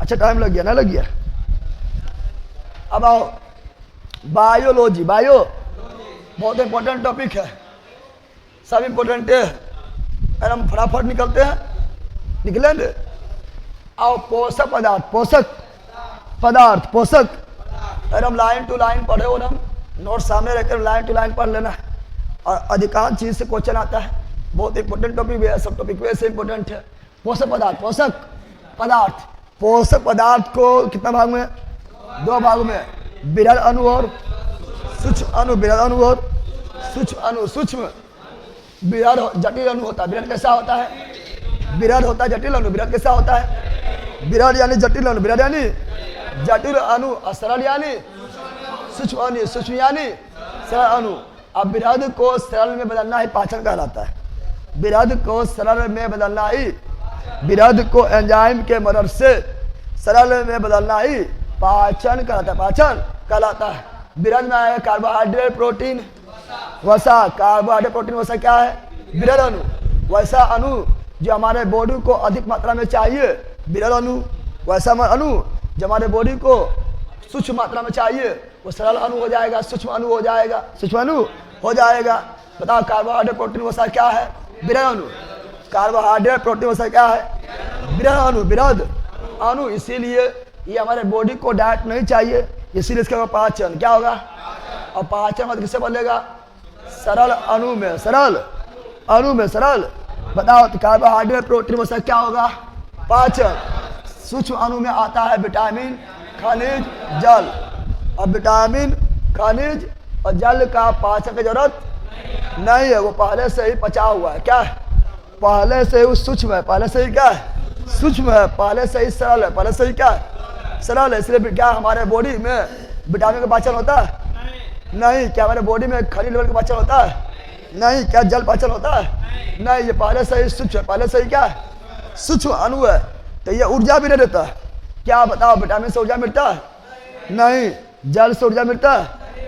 अच्छा टाइम लग गया ना, लग गया। अब आओ बायोलॉजी। बायो बहुत इंपॉर्टेंट टॉपिक है, सब इंपॉर्टेंट है। अगर हम फटाफट निकलते हैं, निकलेंगे। आओ पोषक पदार्थ। पोषक पदार्थ, पोषक। अगर हम लाइन टू लाइन पढ़े और हम नोट सामने रखकर लाइन टू लाइन पढ़ लेना है, और अधिकांश चीज से क्वेश्चन आता है। बहुत इंपॉर्टेंट टॉपिक भी है, सब टॉपिक वैसे इंपॉर्टेंट है। पोषक पदार्थ। पोषक पदार्थ, पोषक पदार्थ को कितना भाग में? दो भागों में, विरल अणु और सूक्ष्म अणु। विरल अणु और सूक्ष्म अणु। सूक्ष्म विरल जटिल अणु होता है। विरल कैसा होता है? विरल होता है जटिल अणु। विरल कैसा होता है? विरल यानी जटिल अणु। विरल यानी जटिल अणु, सरल यानी सूक्ष्म अणु, सूक्ष्म यानी सरल अणु। अब विरल को सरल में बदलना ही पाचन कहलाता है। विरल को सरल में बदलना ही, विरल को एंजाइम के मदद से सरल में बदलना ही पाचन कहलाता है। पाचन कहलाता है। विरल में आएगा कार्बोहाइड्रेट, प्रोटीन, वसा। कार्बोहाइड्रेट, प्रोटीन, वसा क्या है? विरल अणु। वैसा अणु जो हमारे बॉडी को अधिक मात्रा में चाहिए, विरल अणु। वैसा अणु जो हमारे बॉडी को सूक्ष्म मात्रा में चाहिए, वो सरल अणु हो जाएगा, सूक्ष्म अणु हो जाएगा, सूक्ष्म अणु हो जाएगा। बताओ कार्बोहाइड्रेट, प्रोटीन, वसा क्या है? विरल अणु। कार्बोहाइड्रेट, प्रोटीन, वसा क्या है? विरल अणु। विरल अणु। इसीलिए ये हमारे बॉडी को डाइट नहीं चाहिए, इसीलिए इसका पाचन क्या होगा? और पाचन मतलब किससे बदलेगा? सरल अणु में। सरल अणु में, सरल। बताओ तो कार्बोहाइड्रेट, प्रोटीन, वसा क्या होगा? पाचन। सूक्ष्म अणु में आता है विटामिन, खनिज, जल। और विटामिन, खनिज और जल का पाचन की जरूरत नहीं है, वो पहले से ही पचा हुआ है। क्या है? पहले से ही सूक्ष्म है, पहले से ही क्या है? सूक्ष्म है, पहले से ही सरल है, पहले से ही क्या है? सरल है। इसलिए क्या हमारे बॉडी में विटामिन का पाचन होता है? नहीं। क्या हमारे बॉडी में खनिज लेवल का पाचन होता है? नहीं। क्या जल पाचन होता है? नहीं। ये पहले से ही सूक्ष्म है, पहले से ही क्या है? सूक्ष्म अणु है। तो ये ऊर्जा भी नहीं देता है। क्या बताओ, विटामिन से ऊर्जा मिलता है? नहीं। जल से ऊर्जा मिलता है?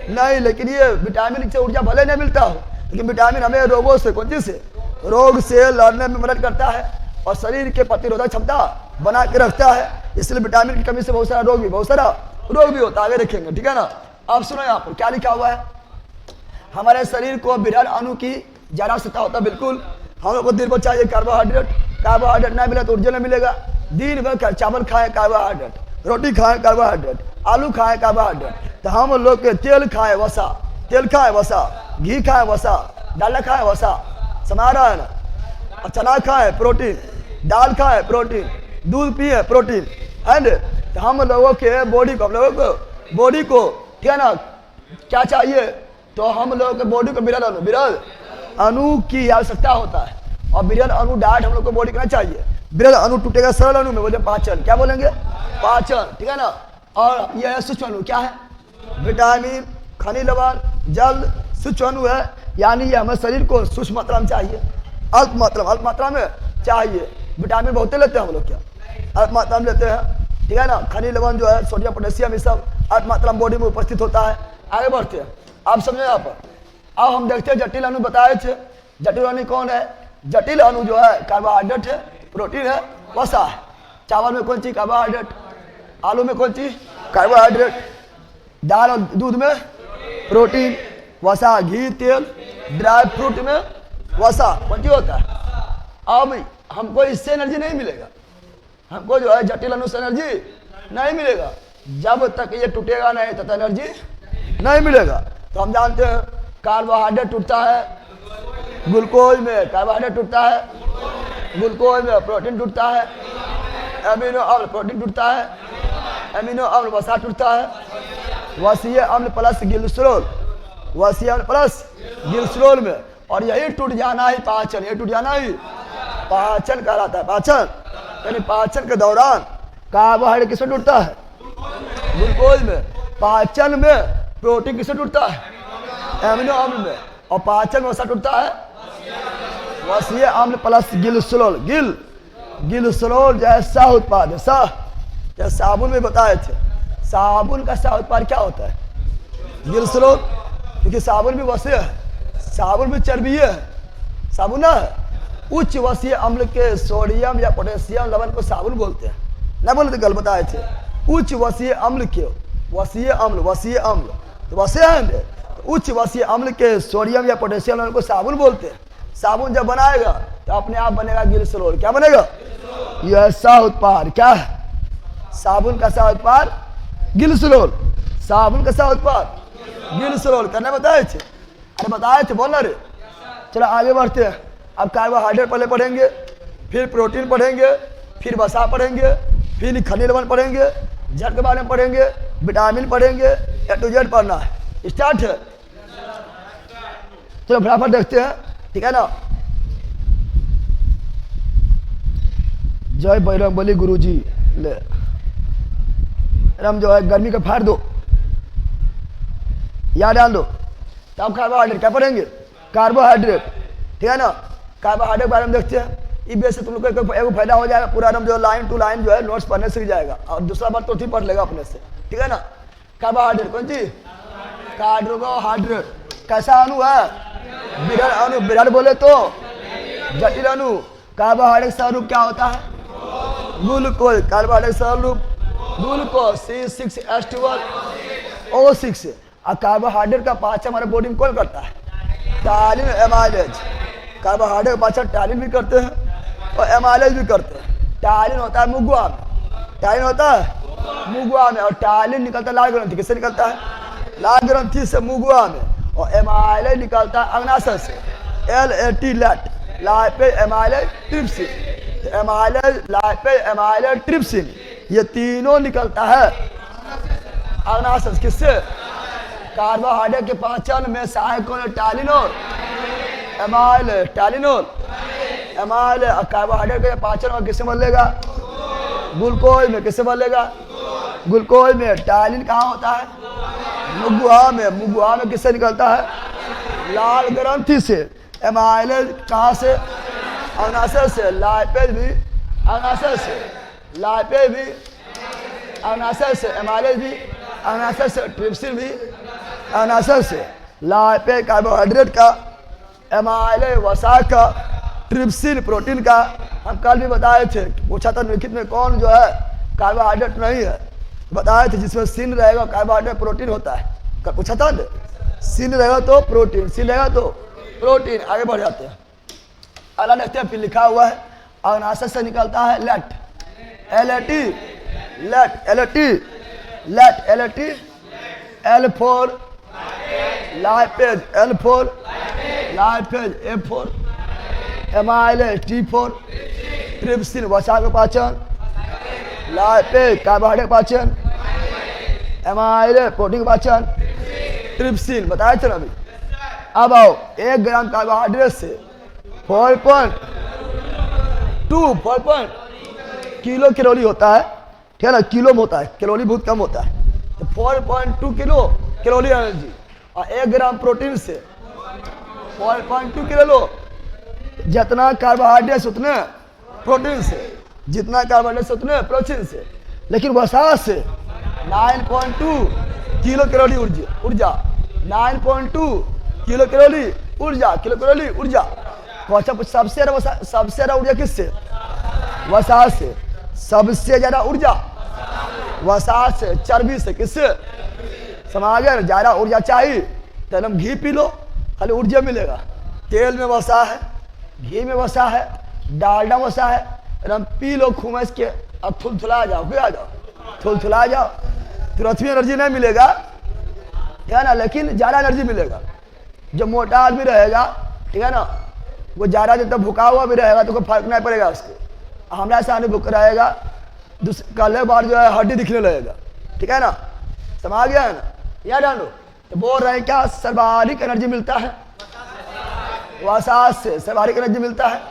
नहीं। लेकिन ये विटामिन से ऊर्जा भले नहीं मिलता हो, लेकिन विटामिन हमें रोगों से, कौन चीज से? रोग से लड़ने में मदद करता है और शरीर के प्रतिरोधक क्षमता बना के रखता है। इसलिए विटामिन की कमी से बहुत सारा रोग भी होता है। आगे देखेंगे, ठीक है ना। अब सुनो यहाँ पर क्या लिखा हुआ है। हमारे शरीर को विरल अणु की ज्यादा आवश्यकता होता है। बिल्कुल हम लोग को दिन भर चाहिए कार्बोहाइड्रेट। कार्बोहाइड्रेट नहीं मिला तो ऊर्जा नहीं मिलेगा। दिन भर चावल खाए कार्बोहाइड्रेट, रोटी खाए कार्बोहाइड्रेट, आलू खाए कार्बोहाइड्रेट। तो हम लोग के तेल खाए वसा, तेल खाए वसा, घी खाए वसा, डाला खाए वसा, समझ रहा है ना। और चना खाए प्रोटीन, दाल खाए प्रोटीन, दूध पिए प्रोटीन, एंड तो हम लोगों के बॉडी को, हम लोगों को बॉडी को क्या ना क्या चाहिए? तो हम लोगों के बॉडी को विरल अणु, विरल अणु की आवश्यकता होता है। और विरल अणु डाइट हम लोग को बॉडी करना चाहिए। विरल अणु टूटेगा सरल अणु में, बोले पाचन। क्या बोलेंगे? पाचन, ठीक है ना। और यह सूक्ष्म अणु क्या है? विटामिन, खनिज लवण, जल, सूक्ष्म अणु है। यानी ये हमें शरीर को सूक्ष्म मात्रा में चाहिए, अल्प मात्रा में चाहिए। विटामिन बहुत लेते हैं हम लोग, क्या अल्प मात्रा में लेते हैं, ठीक है ना। खनिज लवण जो है, सोडियम, पोटेशियम, ये सब अल्प मात्रा में बॉडी में उपस्थित होता है। आगे बढ़ते हैं, आप समझे यहाँ पर। अब हम देखते हैं जटिल अणु बताए थे। जटिल अणु कौन है? जटिल अणु जो है कार्बोहाइड्रेट है, प्रोटीन है, वसा है। चावल में कौन चीज? कार्बोहाइड्रेट। आलू में कौन चीज? कार्बोहाइड्रेट। दाल और दूध में प्रोटीन, वसा, घी, तेल, ड्राई फ्रूट में वसा, कौन चीज होता है? अब हमको इससे एनर्जी नहीं मिलेगा, हमको जो है जटिल अणु से एनर्जी नहीं मिलेगा। जब तक ये टूटेगा नहीं तब तक एनर्जी नहीं मिलेगा। तो हम जानते हैं कार्बोहाइड्रेट टूटता है ग्लूकोज में, कार्बोहाइड्रेट टूटता है ग्लूकोज में, प्रोटीन टूटता है एमिनो अम्ल, प्रोटीन टूटता है एमिनो अम्ल, वसा टूटता है वसीय अम्ल प्लस ग्लिसरॉल, वसीय अम्ल प्लस ग्लिसरॉल में। और यही टूट जाना ही पाचन, यही टूट जाना ही पाचन कहलाता है। पाचन यानी पाचन के दौरान कार्बोहाइड्रेट किसमें टूटता है? ग्लूकोज में। पाचन में प्रोटीन किसमें टूटता है? एमिनो अम्ल में। और पाचन में वसा टूटता है वसीय अम्ल प्लस ग्लिसरॉल। ग्लिसरॉल जैसा उत्पाद है, जैसे साबुन में बताए थे, साबुन का सह उत्पाद क्या होता है? ग्लिसरॉल। क्योंकि साबुन भी वसीय है, साबुन भी चर्बीय है, साबुन है। उच्च वसीय अम्ल के सोडियम या पोटेशियम लवण को साबुन बोलते हैं। ना बोले तो कल बताए थे। उच्च वसीय अम्ल के वसीय अम्ल तो वसीय है तो उच्च वसीय अम्ल के सोडियम या पोटेशियम लेवल को साबुन बोलते हैं। साबुन जब बनाएगा तो अपने आप बनेगा ग्लिसरॉल। क्या बनेगा? यह ऐसा उत्पाद क्या है? साबुन का सा उत्पाद ग्लिसरॉल। साबुन का सा उत्पाद ग्लिसरॉल करना बताए थे। अरे बताए थे, बोल रहे। चलो आगे बढ़ते हैं। अब कार्बोहाइड्रेट पहले पढ़ेंगे, फिर प्रोटीन पढ़ेंगे, फिर वसा पढ़ेंगे, फिर खनिज लवण पढ़ेंगे, जड़ के बारे में पढ़ेंगे, विटामिन पढ़ेंगे, ए टू जेड पढ़ना है। स्टार्ट है। चलो फटाफट देखते हैं, ठीक है ना। जय बजरंग बली गुरु जी। ले हम जो है गर्मी का फाड़ दो, याद डाल दो। तब कार्बोहाइड्रेट क्या पढ़ेंगे? कार्बोहाइड्रेट, ठीक है ना। कार्बोहाइड्रेट के बारे में देखते हैं। इस वजह से तुम लोग को एक फायदा हो जाएगा, पूरा एकदम जो लाइन टू लाइन जो है नोट्स पढ़ने सीख जाएगा, और दूसरा बार तो ठीक पढ़ लेगा अपने से, ठीक है ना। कार्बोहाइड्रेट कौन चीज? कार्बोहाइड्रेट कैसा अणु है? विरल अणु। विरल बोले तो जटिल अणु। कार्बोहाइड्रेट स्वरूप क्या होता है? ग्लूकोज। कार्बोहाइड्रेट स्वरूप ग्लूकोज C6H12O6। और कार्बोहाइड्रेट का पाचन हमारे बॉडी में कौन करता है? टालिन, एमाइलेज। कार्बोहाइड्रेट का पाचन टालिन भी करते हैं और एमाइलेज भी करते हैं। टालिन होता है मुगुआ में, टालिन होता है मुगुआ में, और टालिन निकलता है लाल ग्रंथि। किससे निकलता है? लाल ग्रंथि से मुगुआ में। और एमाइलेज निकलता है अग्नाशय से, LAT LAT, lipase amylase trypsin. Amylase, lipase amylase trypsin, ये तीनों निकलता है अग्नाशय। किससे? कार्बोहाइड्रेट के पाचन में सहायक कौन है? टालिनोल, एमाइलेज, टालिनोल, एमाइलेज। और कार्बोहाइड्रेट के पाचन में किससे बदलेगा? ग्लूकोज में। किससे बदलेगा? ग्लूकोज में। टालिन कहाँ होता है? मुगुआ में। मुगुआ में किससे निकलता है? लाल ग्रंथि से। एमाइलेज कहाँ से? अग्नाशय से। लाइपेज भी अग्नाशय से, लाइपेज भी अग्नाशय से, एमाइलेज भी अग्नाशय से, ट्रिप्सिन भी अग्नाशय से। लाइपेज कार्बोहाइड्रेट का, एमाइलेज वसा का, ट्रिप्सिन प्रोटीन का। हम कल भी बताए थे, पूछा था निम्नलिखित में कौन जो है कार्बोहाइड्रेट नहीं है, बताए थे। जिसमें सिन रहेगा कार्बोहाइड्रेट प्रोटीन होता है, कल पूछा था। सिन रहेगा तो प्रोटीन, सिन रहेगा तो प्रोटीन। आगे बढ़ जाते हैं, अगला देखते हैं। फिर लिखा हुआ है अग्नाशय से निकलता है LAT, LAT LAT, LAT L4 lipase, L4 lipase, A4 amylase, T4 trypsin वसा का पाचन, लाइपेज कार्बोहाइड्रेट पाचन, एमाइलेज प्रोटीन का पाचन, ट्रिप्सिन बताए थे ना अभी। अब आओ, 1 ग्राम कार्बोहाइड्रेट से 4.2 किलो कैलोरी होता है, ठीक है ना। किलो में होता है, कैलोरी बहुत कम होता है। तो 4.2 किलो कैलोरी एनर्जी। और 1 ग्राम प्रोटीन से 4.2 किलो। जितना कार्बोहाइड्रेट उतने प्रोटीन से, जितना कार्बोहाइड्रेट उतने प्रोटीन से। लेकिन वसा से 9.2 किलो कैलोरी ऊर्जा, 9.2 किलो कैलोरी ऊर्जा, किलो कैलोरी ऊर्जा। सबसे ज्यादा ऊर्जा किससे? वसा से। सबसे ज्यादा ऊर्जा वसा से, चर्बी से। किससे? समझ गए? ज्यादा ऊर्जा चाहिए तो एकदम घी पी लो, खाली ऊर्जा मिलेगा। तेल में वसा है, घी में वसा है, डालडा वसा है, एकदम पी लो खूमस के। अब थुलथुला जाओ, आ जाओ, थुलथुला जाओ। तुरंत भी एनर्जी नहीं मिलेगा, है ना, लेकिन ज़्यादा एनर्जी मिलेगा। जो मोटा आदमी रहेगा, ठीक है ना, वो ज़्यादा जब तक भूखा हुआ भी रहेगा तो कोई फर्क नहीं पड़ेगा उसको। हमारा सामने भूख रहेगा, कल बार जो है हड्डी दिखने लगेगा, ठीक है ना। समझ गया है ना? याद डालो। तो बोल रहे हैं क्या? सर्वाधिक एनर्जी मिलता है वसा से, सर्वाधिक एनर्जी मिलता है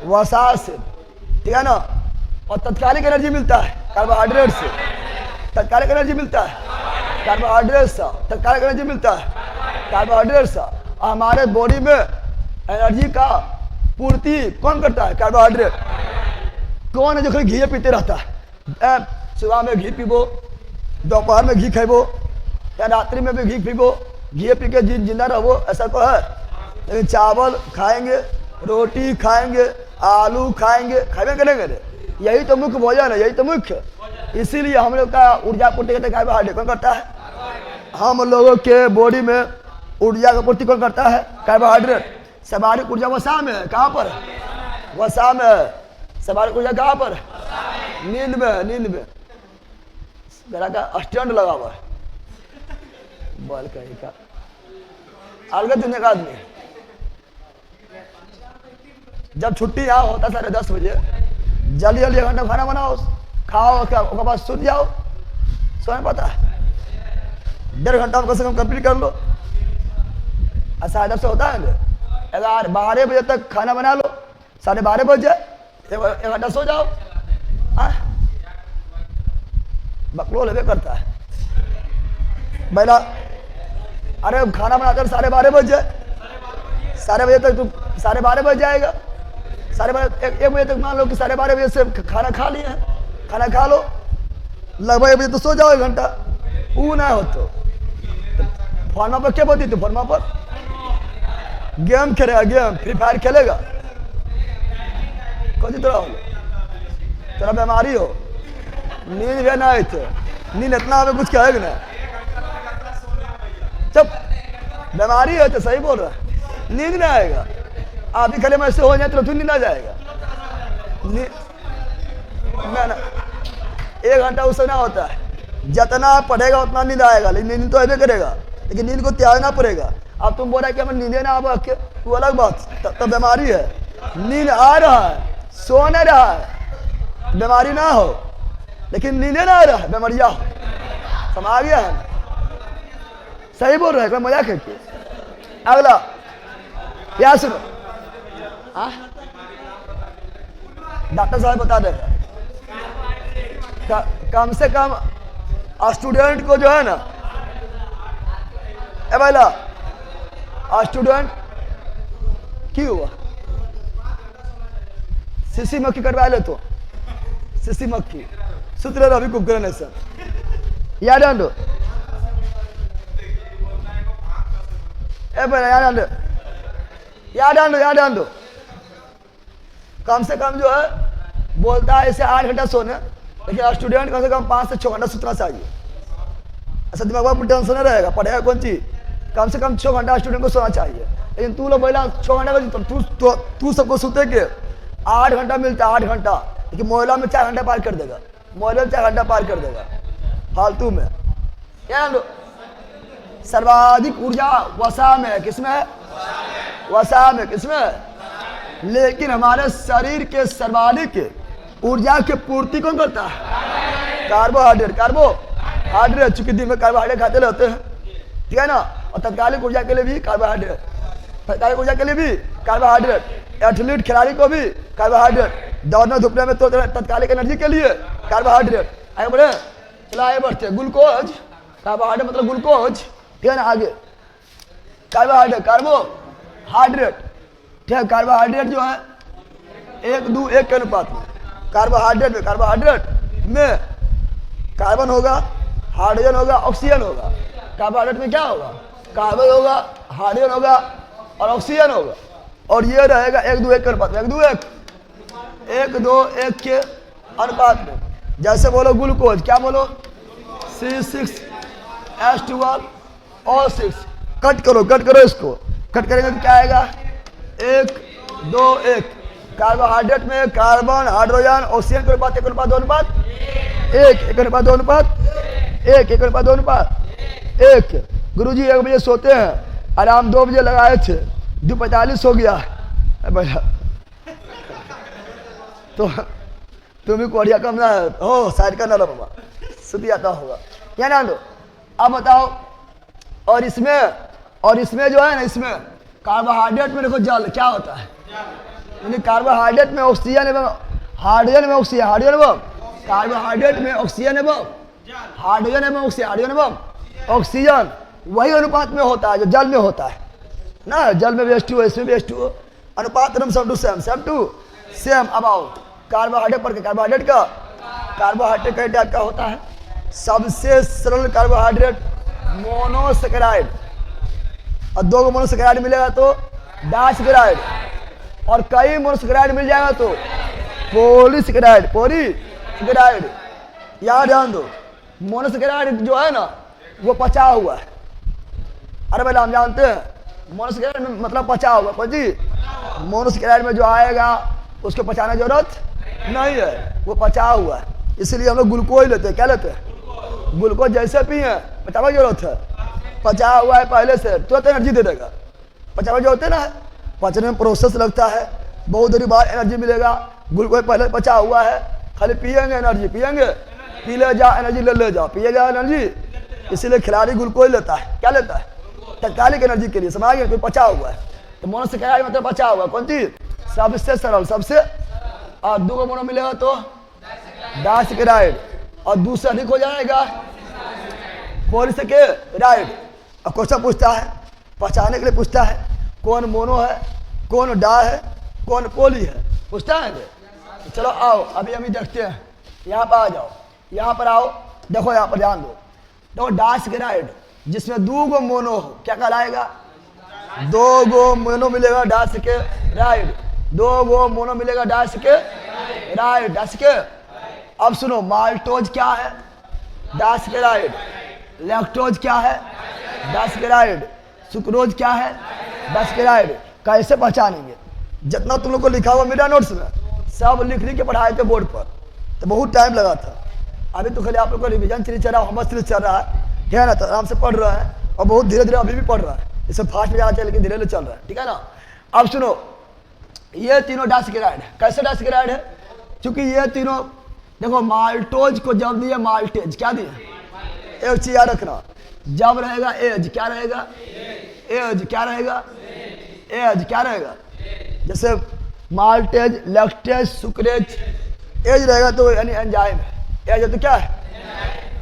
वसा से, ठीक है ना। और तत्कालिक एनर्जी मिलता है कार्बोहाइड्रेट से, तत्कालिक एनर्जी मिलता है कार्बोहाइड्रेट से, तत्कालिक एनर्जी मिलता है कार्बोहाइड्रेट से। और हमारे बॉडी में एनर्जी का पूर्ति कौन करता है? कार्बोहाइड्रेट। कौन है जो खाली घी पीते रहता है? सुबह में घी पीबो, दोपहर में घी खेबो, या रात्रि में भी घी पीबो, घी पी के जिंदा रहो, ऐसा तो है। लेकिन चावल खाएंगे, रोटी खाएंगे, आलू खाएंगे, खाएंगे करेंगे रे, यही तो मुख्य भोजन है, यही तो मुख्य। इसीलिए हम लोग का ऊर्जा पूर्ति करते कार्बोहाइड्रेट कौन करता है? हम लोगों के बॉडी में ऊर्जा का पूर्ति कौन करता है? कार्बोहाइड्रेट। स्वाभाविक ऊर्जा वसा में है, कहाँ पर? वसा में है। स्वाभाविक ऊर्जा कहाँ पर? नींद में है, नींद में। मेरा का स्टैंड लगा हुआ है बॉल कहीं का, अलग दिन का आदमी। जब छुट्टी यहाँ होता 10:30 बजे, जल्दी जल्दी 1 घंटा खाना बनाओ, खाओ, क्या उसके बाद सूत जाओ। सोने पता है 1.5 घंटा में कम से कम कंप्लीट कर लो। ऐसा आदत से होता है। अगर 12 बजे तक खाना बना लो, 12:30 बज जाए, 1 घंटा सो जाओ। बकलो लगे करता है पहला। अरे खाना बनाते 12:30 बज जाए, 12:30 बजे तक तुम 12:30 बज जाएगा। 12:30 1 बजे तक मान लो कि 12:30 बजे से खाना खा लिया है, खाना खा लो, लगभग 1 बजे तो सो जाओ 1 घंटा। वो ना हो तो फोनमा पर क्या बोलती तू? फोनमा पर गेम खेलेगा, गेम फ्री फायर खेलेगा। कौन तरह हो तेरा बीमारी हो, नींद भी ना थे, नींद इतना हमें कुछ कहेगा ना। जब बीमारी है तो सही बोल रहा है, नींद नहीं आएगा। आप ही खले में ऐसे हो जाए तो नींद आ जाएगा। ना 1 घंटा उससे ना होता है, जितना पढ़ेगा उतना नींद आएगा, लेकिन नींद तो ऐसे करेगा, लेकिन नींद को त्यागना पड़ेगा। अब तुम बोल रहे कि हमें नींदे ना आ के, वो अलग बात, तब बीमारी है। नींद आ रहा है, सो नहीं रहा है, बीमारी ना हो, लेकिन नींदे ना आ रहा है, बीमारियां हो। समझ गया है? सही बोल रहे हैं, कोई मजाक है कि? अगला क्या सुनो, डॉक्टर साहब बता देगा। कम से कम स्टूडेंट को जो है ना, ए भाईला स्टूडेंट क्यों हुआ? सीसी मक्खी कटवा ले तो, सीसी मक्खी सूत्र रवि कुमकरण सर याद आंदो, ए भाई याद आंदो। कम से कम जो है बोलता है इसे 8 घंटा सोने, लेकिन स्टूडेंट कम से कम 5 से 6 घंटा सोना चाहिए। ऐसा दिमाग में टेंशन नहीं रहेगा, पढ़ेगा कौन चीज। कम से कम 6 घंटा स्टूडेंट को सोना चाहिए, लेकिन तू लोग महिला 6 घंटा का तू सबको सोते के 8 घंटा मिलता है, 8 घंटा, लेकिन महिला में 4 घंटा पार कर देगा, महिला में 4 घंटा पार कर देगा फालतू में। क्या सर्वाधिक ऊर्जा वसा में है, किसमें है? वसा में, किसमें है? लेकिन हमारे शरीर के सर्वाधिक ऊर्जा की पूर्ति कौन करता है? कार्बोहाइड्रेट। कार्बोहाइड्रेट, चूंकि दिन में कार्बोहाइड्रेट खाते रहते हैं, ठीक है ना। और तत्कालिक ऊर्जा के लिए भी कार्बोहाइड्रेट, तत्कालिक ऊर्जा के लिए भी कार्बोहाइड्रेट। एथलीट खिलाड़ी को भी कार्बोहाइड्रेट, दौड़ने धूपने में तो तत्कालिक एनर्जी के लिए कार्बोहाइड्रेट। आगे बढ़े, चलो आगे बढ़ते। ग्लूकोज, कार्बोहाइड्रेट मतलब ग्लूकोज, ठीक है ना। आगे कार्बोहाइड्रेट, ठीक है। कार्बोहाइड्रेट जो है 1:2:1 के अनुपात में, कार्बोहाइड्रेट में कार्बन होगा, हाइड्रोजन होगा, ऑक्सीजन होगा। कार्बोहाइड्रेट में क्या होगा? कार्बन होगा, हाइड्रोजन होगा और ऑक्सीजन होगा, और ये रहेगा 1:2:1 के अनुपात में, 1:2:1 के अनुपात में। जैसे बोलो ग्लूकोज, क्या बोलो? C6H12O6। कट करो इसको, कट करेंगे तो क्या आएगा? 1:2:1। कार्बोहाइड्रेट में कार्बन, हाइड्रोजन, ऑक्सीजन के अनुपात 1:2:1। गुरुजी 1 बजे सोते हैं, अलार्म 2 बजे लगाए थे, 2:45 हो गया भैया। तो तुम भी कोढ़िया कम ना हो, साइड का ना लो बाबा, सुती आता होगा, क्या ना लो। अब बताओ, और इसमें जो है ना, इसमें कार्बोहाइड्रेट में देखो जल क्या होता है, यानी कार्बोहाइड्रेट में ऑक्सीजन एवं हाइड्रोजन में ऑक्सीजन, कार्बोहाइड्रेट में ऑक्सीजन एवं हाइड्रोजन ऑक्सीजन वही अनुपात में होता है जो जल में होता है ना। जल में भी H2O, इसमें भी H2O, अनुपात एकदम same to same about. Carbohydrate पर कार्बोहाइड्रेट कई टाइप का होता है। सबसे सरल कार्बोहाइड्रेट मोनोसेकेराइड, और 2 मोनोसेकेराइड मिलेगा तो डाइसेकेराइड, और कई मोनोसेकेराइड मिल जाएगा तो पॉलीसेकेराइड, पॉलीसेकेराइड। याद ध्यान दो, मोनोसेकेराइड जो है ना वो पचा हुआ है। अरे भाई हम जानते हैं मोनोसेकेराइड में मतलब पचा हुआ, पची। मोनोसेकेराइड में जो आएगा उसको पचाने की जरूरत नहीं है, वो पचा हुआ है। इसलिए हम लोग ग्लूकोज लेते हैं। क्या लेते हैं? ग्लूकोज जैसे पिए पचाने की जरूरत है, पचा हुआ है पहले से, तुरंत एनर्जी दे देगा। पचाने जो होते हैं ना, पचने में प्रोसेस लगता है, बहुत देर बाद एनर्जी मिलेगा। ग्लूकोज पहले पचा हुआ है, खाली पिएंगे एनर्जी, पिएंगे, पी ले जा एनर्जी, ले जाओ, पिए जा एनर्जी। इसीलिए खिलाड़ी ग्लूकोज लेता है। क्या लेता है? तत्कालिक एनर्जी के लिए। समझ गए? कोई पचा हुआ है तो मोनोसेकेराइड मतलब पचा हुआ। कौन चीज? सबसे सरल, सबसे। और दो मोनो मिलेगा तो डाइसेकेराइड, और दूसरा अधिक हो जाएगा पॉलीसेकेराइड। अब क्वेश्चन पूछता है, पहचाने के लिए पूछता है, कौन मोनो है, कौन डा है, कौन पोली है, पूछता है। तो चलो आओ अभी हम देखते हैं। यहाँ पर आ जाओ, यहाँ पर आओ, देखो यहाँ पर ध्यान दो। देखो डाइसेकेराइड जिसमें दो गो मोनो हो क्या कहलाएगा? दो गो मोनो मिलेगा डाइसेकेराइड, दो गो मोनो मिलेगा डाइसेकेराइड, डाइसेके। अब सुनो, माल्टोज क्या है? डाइसेकेराइड। लैक्टोज क्या है? डाइसेकेराइड। सुक्रोज क्या है? डाइसेकेराइड। कैसे पहचानेंगे? जितना तुम लोग को लिखा हुआ मेरा नोट्स में सब लिख के पढ़ाए थे बोर्ड पर, तो बहुत टाइम लगा था। अभी तो खाली आप लोग को रिविजन सीरीज चल रहा है, होमवर्क सीरीज चल रहा है ना, तो आराम से पढ़ रहा है और बहुत धीरे धीरे अभी भी पढ़ रहा है। इससे फास्ट में जाना चाहिए लेकिन धीरे धीरे चल रहा है, ठीक है ना। अब सुनो, ये तीनों डाइसेकेराइड है। कैसे डाइसेकेराइड है? क्योंकि ये तीनों देखो, माल्टोज को जब दिए माल्टेज, क्या दिए? एक चीज याद रखना, जब रहेगा एज, क्या रहेगा? एज। क्या रहेगा? एज। क्या रहेगा? जैसे माल्टेज, लैक्टेज, सुक्रेज, एज रहेगा तो यानी एंजाइम है। एज है तो क्या है?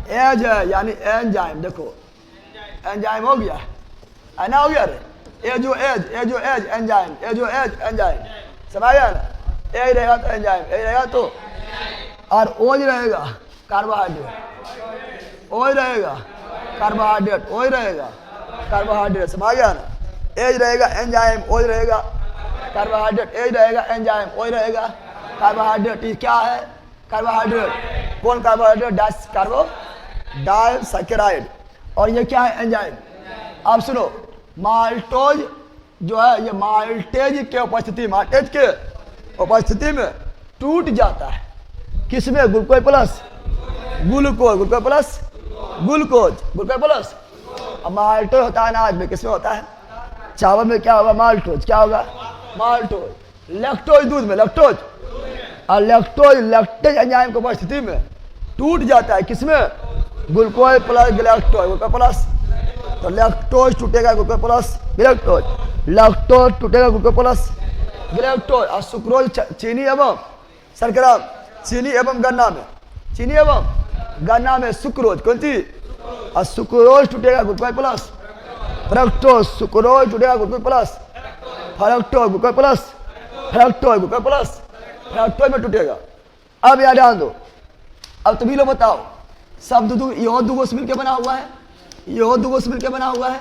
एज है यानी एंजाइम। देखो एंजाइम हो गया है ना, हो गया रे। एज एज, एज एज एंजाइम, एज एज एंजाइम। समझ गया ना? एज रहेगा तो एंजाइम, एज रहेगा तो, और ओज रहेगा कार्बोहाइड्रेट, ओज रहेगा कार्बोहाइड्रेट, ओज रहेगा कार्बोहाइड्रेट। समझ गया ना? एज रहेगा एंजाइम, ओज रहेगा कार्बोहाइड्रेट, एज रहेगा एंजाइम, ओज रहेगा कार्बोहाइड्रेट। ये क्या है? कार्बोहाइड्रेट। कौन कार्बोहाइड्रेट? डाइसेकेराइड। और ये क्या है? एंजाइम। अब सुनो, माल्टोज जो है ये माल्टेज के उपस्थिति, माल्टेज के उपस्थिति में टूट जाता है। किसमें? Glucose plus glucose, glucose plus glucose, glucose plus. अब माल्टोज होता है अनाज में, किसमें होता है? चावल में क्या होगा? माल्टोज। क्या होगा? माल्टोज। लैक्टोज दूध में, लैक्टोज। और लैक्टोज लैक्टेज एंजाइम की उपस्थिति में टूट जाता है। किसमें? Glucose plus galactose, glucose plus. तो लैक्टोज टूटेगा ग्लूकोज प्लस ग्लैक्टोज, लैक्टोज टूटेगा ग्लूकोज प्लस ग्लैक्टोज। और सुक्रोज चीनी एवं शर्करा, चीनी एवं गन्ना में, चीनी एवं गन्ना में सुक्रोज। कौन सी? और सुक्रोज टूटेगा ग्लूकोज प्लस फ्रक्टोज, सुक्रोज टूटेगा glucose plus fructose, glucose plus fructose, glucose plus fructose में टूटेगा। अब याद ध्यान दो, अब तुम ही लोग बताओ, सब यो दुगो से मिलकर बना हुआ है, यो दुगो से मिलकर बना हुआ है,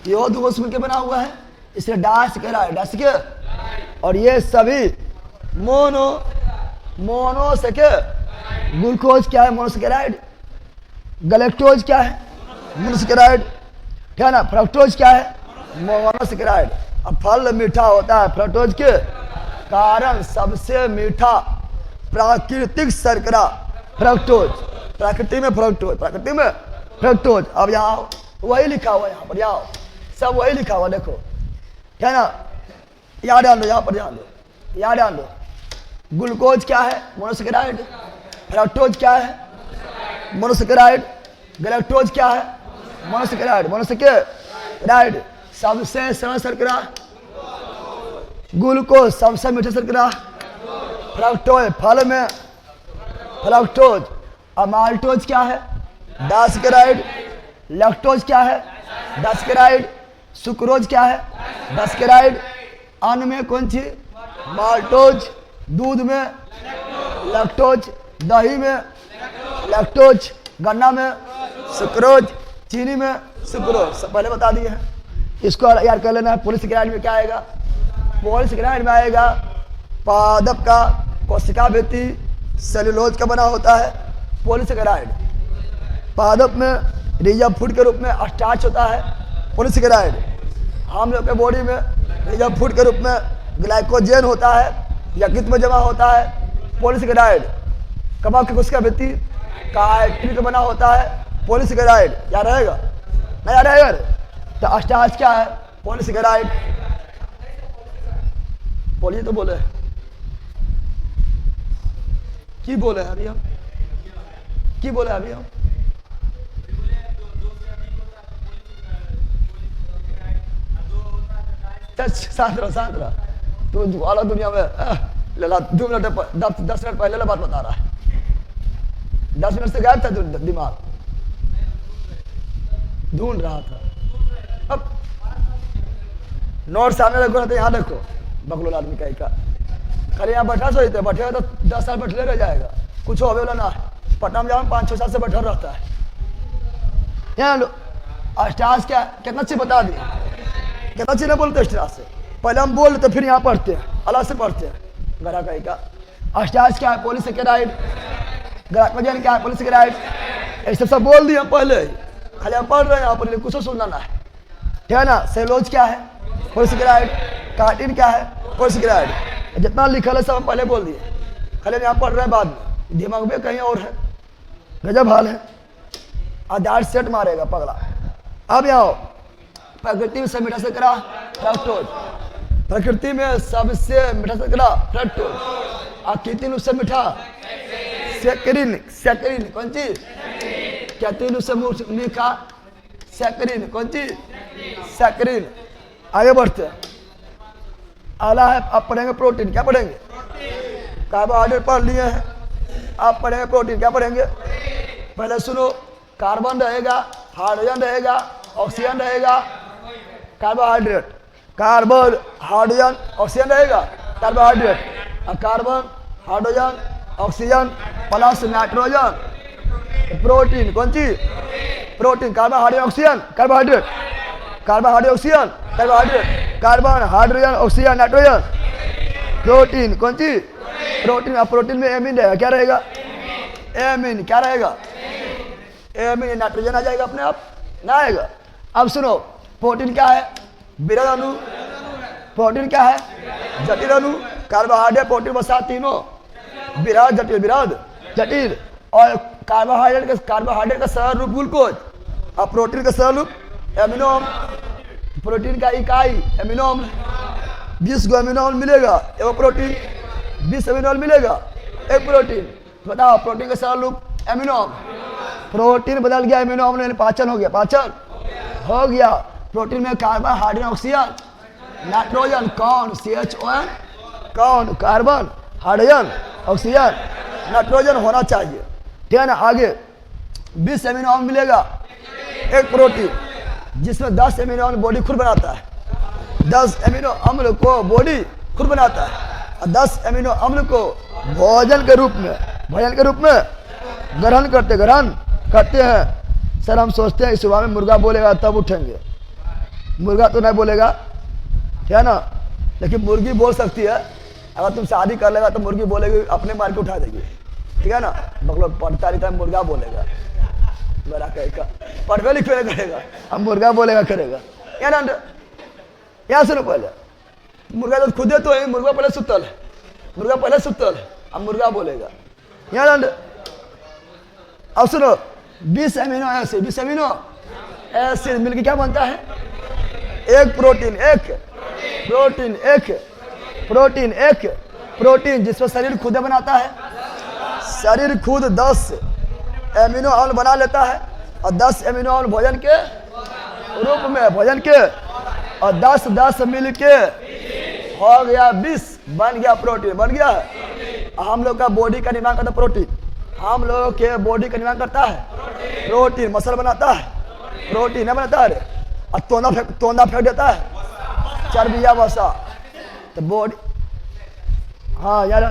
यो दुगो से मिलकर बना हुआ है, इसलिए डाइसेकेराइड, डाइसेकेराइड। और ये सभी मोनोसेके। ग्लूकोज क्या है? मोनोसेकेराइड। गैलेक्टोज क्या है? मोनोसेकेराइड, ठीक है ना। फ्रक्टोज क्या है? मोनोसेकेराइड। अब फल मीठा होता है फ्रक्टोज के कारण, सबसे मीठा प्राकृतिक शर्करा फ्रक्टोज। प्रकृति में फ्रक्टोज, प्रकृति में फ्रक्टोज। अब यहाँ वही लिखा हुआ, यहाँ पर यहाँ सब वही लिखा हुआ, देखो, ठीक है ना। याद डाल दो, यहाँ पर ध्यान दो, याद डाल दो। ग्लूकोज क्या है? मोनोसेकेराइड। फ्रक्टोज क्या है? मोनोसेकेराइड। गैलेक्टोज क्या है? Monosaccharide, monosaccharide. सबसे सरल शर्करा ग्लूकोज, सबसे मीठा शर्करा फ्रक्टोज, फल में फ्रक्टोज। और माल्टोज क्या है? डाइसेकेराइड। लैक्टोज क्या है? डाइसेकेराइड। सुक्रोज क्या है? डाइसेकेराइड। अन्न में कौन सी? माल्टोज। दूध में लैक्टोज, दही में लैक्टोज, गन्ना में सुक्रोज, चीनी में सुक्रोज। सब पहले बता दिए हैं। इसको याद कर लेना है। पॉलीसेकेराइड में क्या आएगा? पॉलीसेकेराइड में आएगा पादप का कोशिका भित्ति सेल्यूलोज का बना होता है, पॉलीसेकेराइड। पादप में रिजर्व फूड के रूप में स्टार्च होता है, पॉलीसेकेराइड। हम लोग के बॉडी में रिजर्व फूड के रूप में ग्लाइकोजेन होता है, यकृत में जमा होता है, पॉलीसेकेराइड। कबाब की कोशिका भित्ति काइटिन का बना होता है, पॉलीसेकेराइड। याद रहेगा? नहीं याद रहेगा? तो स्टार्च क्या है? पॉलीसेकेराइड। बोलिए तो बोले की बोले अभी हम की बोले अभी हम शांत रहो तो वाला दुनिया में लला 2 मिनट 10 मिनट पहले बात बता रहा है। 10 मिनट से गायब था दिमाग, ढूंढ रहा था। अब नोट सामने रखो ना तो यहाँ देखो, बकलोल आदमी का खाली यहाँ बैठा सोचते बैठे तो 10 साल बैठले रह जाएगा, कुछ होवे वाला ना है। पटना में जाओ 5-6 साल से बैठा रहता है। यहाँ स्टार्स क्या कितना चीज बता दी, कितना चीज नहीं बोलते स्टार्स से। पहले हम बोल तो फिर यहाँ पढ़ते हैं, अलग से पढ़ते हैं। गरा का स्टार्स क्या है? पॉलीसेकेराइड। ग्लाइकोजेन क्या है? पॉलीसेकेराइड। ऐसे सब बोल दिए हम पहले, खाली हम पढ़ रहे हैं यहाँ पर, कुछ सुनना ना है, ठीक है ना। सेल्यूलोज क्या है? पॉलीसेकेराइड। काइटिन क्या है? पॉलीसेकेराइड। जितना लिखा है सब हम पहले बोल दिए, खाली यहाँ पढ़ रहे हैं बाद में, दिमाग में कहीं और है। गजब हाल है, आधार सेट मारेगा पगला। अब यहाँ प्रकृति में सब मीठा शर्करा फ्रक्टोज, प्रकृति में सबसे मीठा शर्करा फ्रक्टोज। आकृति उससे मीठा सैकरीन। सैकरीन कौन चीज? कहती उससे मीठा सैकरीन। कौन चीज? सैकरीन। आगे बढ़ते हैं, अगला है आप पढ़ेंगे प्रोटीन। क्या पढ़ेंगे? कार्बोहाइड्रेट पढ़ लिए हैं, आप पढ़ेंगे प्रोटीन। क्या पढ़ेंगे? पहले सुनो, कार्बन रहेगा, हाइड्रोजन रहेगा, ऑक्सीजन रहेगा। कार्बोहाइड्रेट, कार्बन हाइड्रोजन ऑक्सीजन रहेगा, कार्बोहाइड्रेट। और carbon hydrogen oxygen plus nitrogen protein. कौन चीज? Protein. Carbon hydrogen oxygen carbohydrate, carbon hydrogen oxygen carbohydrate, carbon hydrogen oxygen nitrogen protein. कौन चीज? प्रोटीन। अब प्रोटीन में एमीन रहेगा। क्या रहेगा? एमीन। क्या रहेगा? एमीन। नाइट्रोजन आ जाएगा अपने आप, ना आएगा। अब सुनो, प्रोटीन क्या है? विरल अणु। प्रोटीन क्या है? जटिल अणु। कार्बोहाइड्रेट प्रोटीन बसा तीनों, विरल जटिल, विरल जटिल। और कार्बोहाइड्रेट का सरल रूप ग्लूकोज, और प्रोटीन का सरल रूप एमिनो अम्ल। प्रोटीन का इकाई एमिनो अम्ल। 20 गो एमिनो अम्ल मिलेगा एक प्रोटीन, 20 एमिनो अम्ल मिलेगा एक प्रोटीन। बताओ प्रोटीन का सरल रूप एमिनो अम्ल। प्रोटीन बदल गया एमिनो अम्ल, यानी पाचन हो गया, पाचन हो गया। प्रोटीन में कार्बन हाइड्रोजन ऑक्सीजन नाइट्रोजन। कौन? CHON। कौन? कार्बन हाइड्रोजन ऑक्सीजन नाइट्रोजन होना चाहिए, ठीक है ना। आगे 20 एमिनो अम्ल मिलेगा एक प्रोटीन, जिसमें 10 एमिनो अम्ल बॉडी खुद बनाता है। 10 एमिनो अम्ल को बॉडी खुद बनाता है, और 10 एमिनो अम्ल को भोजन के रूप में ग्रहण करते हैं। सर हम सोचते हैं सुबह में मुर्गा बोलेगा तब उठेंगे, मुर्गा तो नहीं बोलेगा, ठीक है ना। लेकिन मुर्गी बोल सकती है। अगर तुम शादी कर लेगा तो मुर्गी बोलेगी, अपने मार के उठा देगी, ठीक है ना। मतलब पढ़ता रहता है, मुर्गा बोलेगा, मेरा कहेगा पढ़वे लिखे करेगा, अब मुर्गा बोलेगा करेगा। यहाँ सुनो, पहले मुर्गा तो खुदे तो है, मुर्गा पहले सुतल है, मुर्गा पहले सुतल है, अब मुर्गा बोलेगा। यहाँ अब सुनो, 20 एमिनो एसिड मिलकर क्या बनता है? एक प्रोटीन जिसमें शरीर खुद बनाता है। शरीर खुद 10 एमिनो अम्ल बना लेता है, और 10 एमिनो अम्ल भोजन के रूप में, और 10 मिल के हो गया 20, बन गया प्रोटीन, बन गया है। हम लोग का बॉडी का निर्माण करता है प्रोटीन, हम लोगों के बॉडी का निर्माण करता है प्रोटीन। मसल बनाता है प्रोटीन, नहीं बनाता है। और तोंदा फेंक देता है, चर्बिया वसा। तो बॉडी, हाँ यार,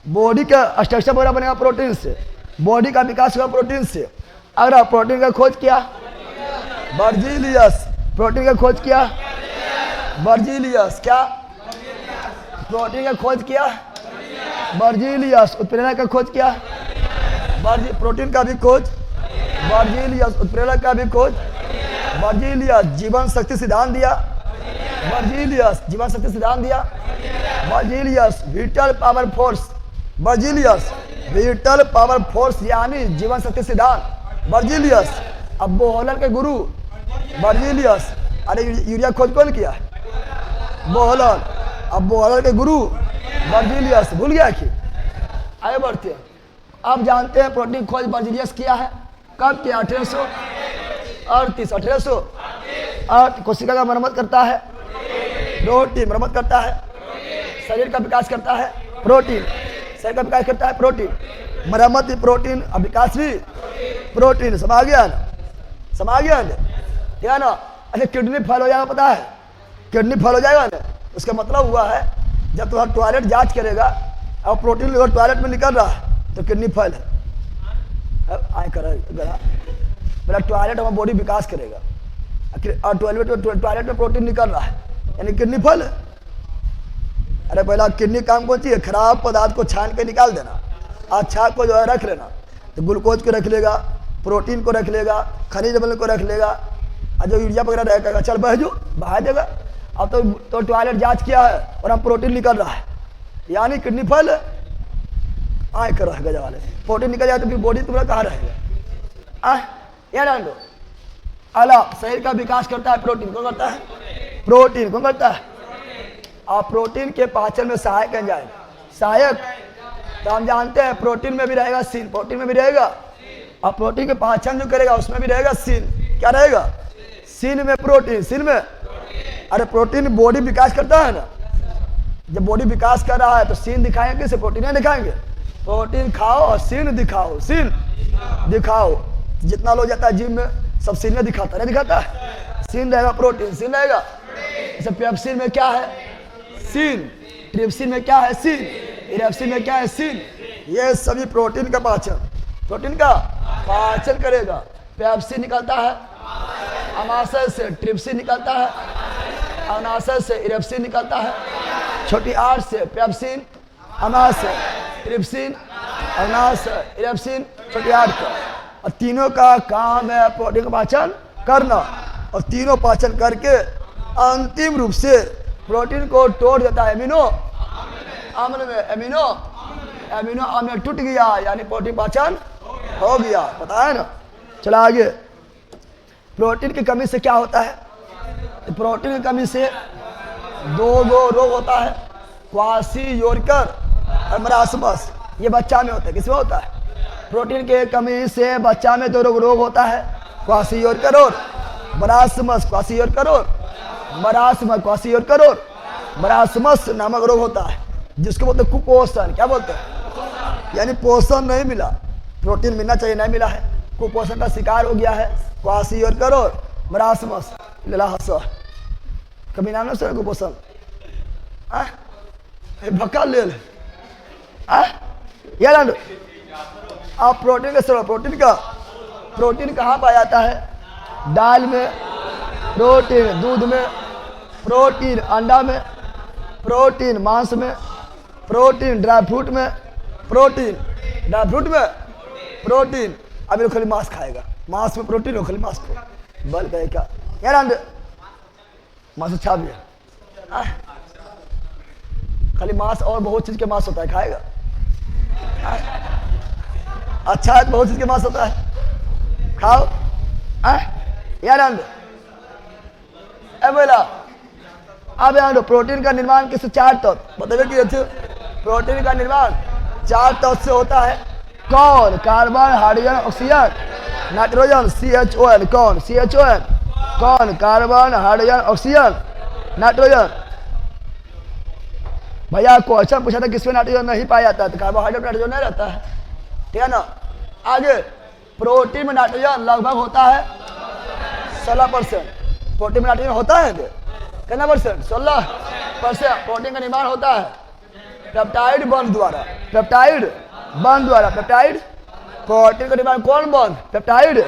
बॉडी का स्ट्रक्चर वगैरह बनेगा प्रोटीन से, बॉडी का विकास होगा प्रोटीन से। अगर प्रोटीन का खोज किया बर्जीलियस, प्रोटीन का खोज किया बर्जीलियस, क्या? प्रोटीन का खोज किया बर्जीलियस उत्प्रेरक का खोज किया। प्रोटीन का भी खोज बर्जीलियस, उत्प्रेरक का भी खोज बर्जीलियस, जीवन शक्ति सिद्धांत दिया बर्जीलियस, जीवन शक्ति सिद्धांत दिया Berzelius, whittle power force Berzelius, whittle power force यानी जीवन शक्ति सिद्धांत बर्जीलियस। अब बोहलर के गुरु बर्जीलियस। अरे यूरिया खोज कौन किया? बोहलर। अब बोहलर के गुरु बर्जीलियस। भूल गया कि? आगे बढ़ते हैं। अब जानते हैं प्रोटीन खोज बर्जीलियस किया है। कब किया? 1838। 1800 कोशिका का मरम्मत करता है प्रोटीन, मरम्मत करता है। शरीर का विकास करता है प्रोटीन, शरीर का विकास करता है प्रोटीन। मरम्मत भी प्रोटीन और विकास भी प्रोटीन। समझ गया ना? समझ गया ना? ठीक है ना? अच्छा, किडनी फेल हो जाएगा, पता है? किडनी फेल हो जाएगा ना, उसका मतलब हुआ है जब तुम्हारा टॉयलेट जांच करेगा और प्रोटीन अगर टॉयलेट में निकल रहा है तो किडनी फेल है। आए करेगा मेरा टॉयलेट हमारा बॉडी विकास करेगा और टॉयलेट में प्रोटीन निकल रहा है यानी किडनी फेल है। अरे पहला किडनी काम कौन सी है? खराब पदार्थ को छान के निकाल देना, अच्छा को जो है रख लेना। तो ग्लूकोज को रख लेगा, प्रोटीन को रख लेगा, खनिज लवण को रख लेगा, और जो यूरिया वगैरह रहेगा चल बह जो बहा देगा। अब तो टॉयलेट जांच किया है और हम प्रोटीन निकल रहा है यानी किडनी फेल है। आए कर गजा वाले प्रोटीन निकल जाए तो फिर बॉडी तुम्हारा कहाँ रहेगा? यार जान दो। अला शरीर का विकास करता है प्रोटीन। कौन करता है? प्रोटीन। कौन करता है? और प्रोटीन के पाचन में सहायक एंजाइम, सहायक। तो हम जानते हैं प्रोटीन में भी रहेगा सीन, प्रोटीन में भी रहेगा, और प्रोटीन के पाचन जो करेगा उसमें भी रहेगा सीन। क्या रहेगा? सीन में प्रोटीन, सीन में। अरे प्रोटीन बॉडी विकास करता है ना, जब बॉडी विकास कर रहा है तो सीन दिखाएंगे किसे? प्रोटीन नहीं दिखाएंगे। प्रोटीन खाओ और सीन दिखाओ, सीन दिखाओ। जितना लोग जाता है जिम में सब सीन में दिखाता, नहीं दिखाता है? सीन रहेगा, प्रोटीन सीन रहेगा। जैसे पेप्सिन में क्या है? सीन। ट्रिप्सिन में क्या है? सीन। इरेप्सिन में क्या है? सीन। ये सभी प्रोटीन का पाचन, प्रोटीन का पाचन करेगा। पेप्सिन निकलता है अमाशय से, ट्रिप्सिन निकलता है अनाशय से, इरेप्सिन निकलता है छोटी आंत से। पेप्सिन अमाशय, ट्रिप्सिन अनाशय, इरेप्सिन छोटी आंत का। और तीनों का काम है प्रोटीन का पाचन करना, और तीनों पाचन करके अंतिम रूप से प्रोटीन को तोड़ देता है एमिनो अम्ल में। एमिनो अम्ल टूट गया यानी प्रोटीन पाचन हो गया। पता है ना? चला आगे। प्रोटीन की कमी से क्या होता है? प्रोटीन की कमी से दो रोग होता है, क्वासियोरकर और मरासमस। ये बच्चा में होता है। किसमें होता है? प्रोटीन के कमी से बच्चा में दो रोग होता है, क्वासियोरकर और मरासमस। क्वासियोरकर और मरासमस, क्वासियोरकर और मरासमस नामक रोग होता है जिसको बोलते हैं कुपोषण। क्या बोलते हैं? यानी पोषण नहीं मिला, प्रोटीन मिलना चाहिए नहीं मिला है, कुपोषण का शिकार हो गया है। क्वासियोरकर और मरासमस कभी नाम से कुपोषण भक्का ले यार। आप प्रोटीन का सुनो, प्रोटीन कहाँ पाया जाता है? दाल में प्रोटीन, दूध में प्रोटीन, अंडा में प्रोटीन, मांस में प्रोटीन, ड्राई फ्रूट में प्रोटीन, ड्राई फ्रूट में प्रोटीन। अभी वो खाली मांस खाएगा, मांस में प्रोटीन हो, खाली मांस को बल कहे क्या यार? अंडे मांस अच्छा भी है, खाली मांस और बहुत चीज के मांस होता है, खाएगा? अच्छा है तो बहुत चीज के मांस होता है, खाओ यार। अंडे बोला अब यार प्रोटीन का निर्माण किस 4 तत्व बताइए कि अच्छे? प्रोटीन का निर्माण 4 तत्व से होता है। कौन? Carbon, hydrogen, oxygen, nitrogen, CHON। कौन? CHON। कौन? Carbon, hydrogen, oxygen, nitrogen. भैया क्वेश्चन पूछा था किसमें नाइट्रोजन नहीं पाया जाता है, तो कार्बोहाइड्रेट नाइट्रोजन नहीं रहता है। ठीक है ना? आगे प्रोटीन में नाइट्रोजन लगभग होता है 16%। प्रोटीन में नाइट्रोजन होता है कितना परसेंट? 16% प्रोटीन का निर्माण होता है पेप्टाइड बंध द्वारा। पेप्टाइड बंध द्वारा, पेप्टाइड। प्रोटीन का निर्माण कौन बंध? पेप्टाइड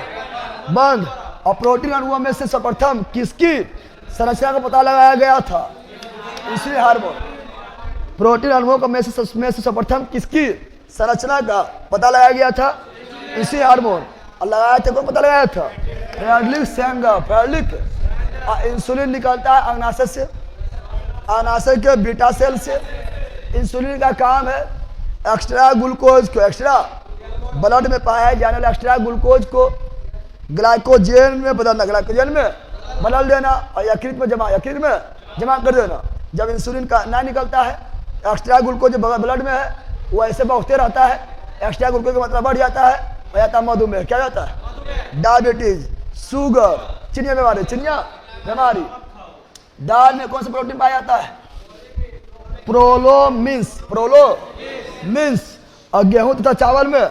बंध। और प्रोटीन अणुओं में से सर्वप्रथम किसकी संरचना का पता लगाया गया था? इसलिए हार्मोन। प्रोटीन अणुओं का में से सर्वप्रथम किसकी संरचना का पता लगाया गया था? इसी हार्मोन। और लगाया था, कौन पता लगाया था? Frederick Sanger. फ्रेडरिक। इंसुलिन निकलता है अग्नाशय से, अग्नाशय के बीटा सेल से। इंसुलिन का काम है एक्स्ट्रा ग्लूकोज को, एक्स्ट्रा ब्लड में पाया जाने वाले एक्स्ट्रा ग्लूकोज को ग्लाइकोजन में बदलना, ग्लाइकोजन में बदल देना और यकृत में जमा कर देना। जब इंसुलिन का ना निकलता है, एक्स्ट्रा ग्लूकोज जो ब्लड में है वो ऐसे बढ़ते रहता है, एक्स्ट्रा ग्लूकोज का मतलब बढ़ जाता है, हो जाता है मधुमेह। क्या जाता है? डायबिटीज, शुगर, चिनिया बीमारी। दाल में कौन सा प्रोटीन पाया जाता है? प्रोलोमिन्स। और गेहूं तथा चावल में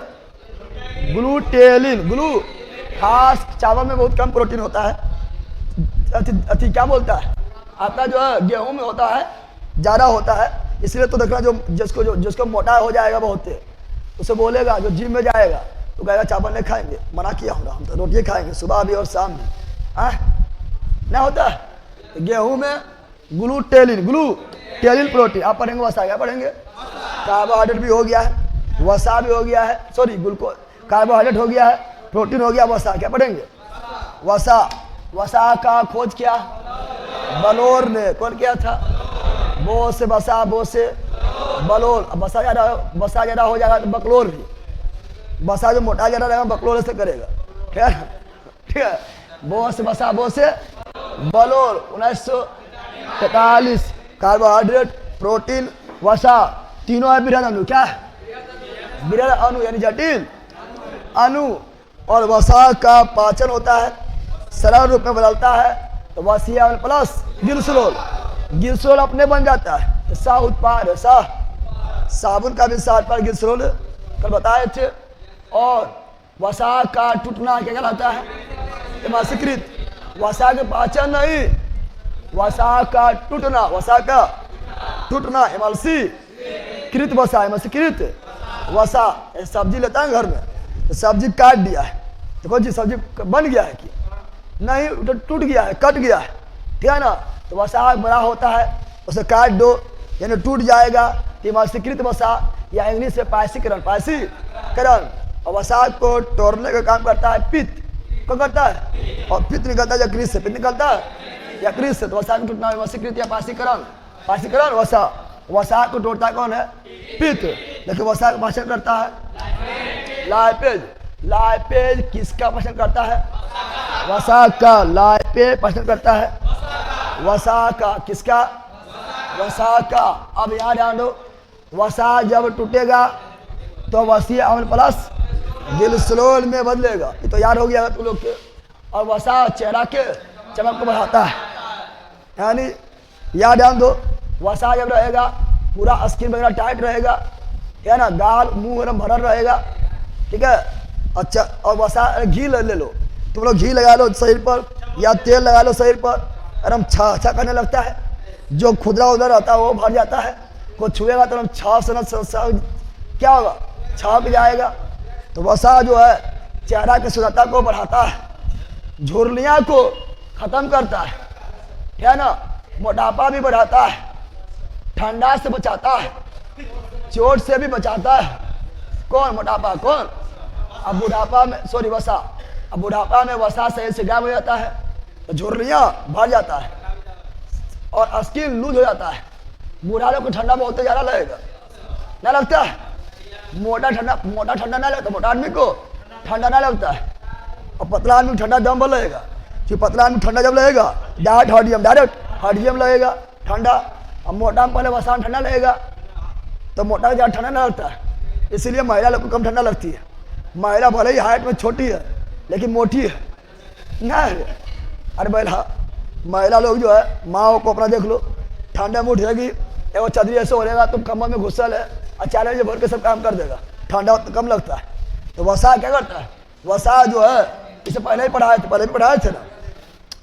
ग्लूटेलिन। खास चावल में बहुत कम प्रोटीन होता है। अति क्या बोलता है आपका जो है गेहूं में होता है, ज़्यादा होता है। इसलिए तो देखना जिसको मोटा हो जाएगा बहुत, उसे बोलेगा जो जिम में जाएगा तो कहेगा चावल नहीं खाएंगे, मना किया होगा, हम तो रोटी खाएंगे सुबह भी और शाम भी। नहीं होता है। गेहूं में ग्लूटेलिन प्रोटीन। आप पढ़ेंगे वसा, क्या पढ़ेंगे? कार्बोहाइड्रेट भी हो गया है, वसा भी हो गया है, सॉरी ग्लूकोज, कार्बोहाइड्रेट हो गया है, प्रोटीन हो गया, वसा। क्या पढ़ेंगे? वसा का खोज किया बलोर ने। कौन किया था? बो से वसा, बो से बलोर। अब वसा ज़्यादा हो जाएगा तो बकलोर भी। वसा जो मोटा ज़्यादा रहेगा बकलोर से करेगा। ठीक है। बो से वसा, बो से बलोर। 1943। कार्बोहाइड्रेट, प्रोटीन, वसा तीनों है बृहद अणु। क्या है? बृहद अणु यानी जटिल अणु। और वसा का पाचन होता है, सरल रूप में बदलता है तो वसीय प्लस गिल्सरोल अपने बन जाता है। सा उत्पाद है, साबुन का भी सा उत्पाद गिल्सरोल कल बताए थे। और वसा का टूटना क्या कहलाता है? एमासीकृत। वसा के पाचन नहीं, वसा का टूटना एमासीकृत वसा, एमासीकृत वसा। सब्जी लेता है घर में तो सब्जी काट दिया है, देखो जी सब्जी बन गया है कि नहीं, टूट गया है, कट गया है, ठीक है ना? तो वसा बड़ा होता है, उसे काट दो यानी टूट जाएगा। एमासीकृत वसा या इंग्लिश में पायसीकरण। और वसा को तोड़ने का काम करता है पित्त। कौन करता है? और पित्त निकलता है यकृत से। पित्त निकलता है यकृत से। तो वसा को टूटना एमासीकृत या पायसीकरण वसा को तोड़ता कौन है? पित्त। लेकिन वसा का पाचन करता है लाइपेज। किसका पाचन करता है? वसा का। लाइपेज पाचन करता है वसा का। किसका? वसा का। अब यहाँ ध्यान दो, वसा जब टूटेगा तो वसीय अम्ल प्लस गिल्सरोल में बदलेगा। ये तो याद हो गया तुम लोग के। और वसा चेहरा के चमक को बढ़ाता है, यानी याद ध्यान दो, वसा जब रहेगा पूरा स्किन वगैरह टाइट रहेगा, है ना, गाल मुंह एकदम भरल रहेगा, ठीक है। अच्छा, और वसा घी ले लो, तुम लोग घी लगा लो शरीर पर या तेल लगा लो शरीर पर, एकदम छा करने लगता है। जो खुदरा उधर रहता है वो भर जाता है, को छुएगा तो क्या होगा? छाप जाएगा। तो वसा जो है चेहरा की सुंदरता को बढ़ाता है, झुर्रियाँ को खत्म करता है ना, मोटापा भी बढ़ाता है, ठंडा से बचाता है, चोट से भी बचाता है। कौन? मोटापा। कौन? अब बुढ़ापा में वसा, अब बुढ़ापा में वसा सही से गायब हो जाता है तो झुर्रियाँ भर जाता है और स्किन लूज हो जाता है। बूढ़ा लोग को ठंडा बहुत ज़्यादा लगेगा, ना लगता है? मोटा ठंडा ना लगता, मोटा आदमी को ठंडा ना लगता है, और पतला आदमी को ठंडा दम पर लगेगा। क्योंकि पतला आदमी ठंडा जब लगेगा डायरेक्ट हड्डियम लगेगा ठंडा, और मोटा में पहले वसा ठंडा लगेगा तो मोटा ज़्यादा ठंडा ना लगता है। इसीलिए महिला लोग को कम ठंडा लगती है। महिला भले ही हाइट में छोटी है लेकिन मोटी है ना। अरे महिला लोग जो है, माँ को अपना देख लो, ठंडा में उठेगी, एगो चदरी ऐसे हो रहेगा, तुम कमर में घुसल है, अचानक से भर के सब काम कर देगा, ठंडा तो कम लगता है। तो वसा क्या करता है? वसा जो है, इसे पहले भी पढ़ाए थे ना,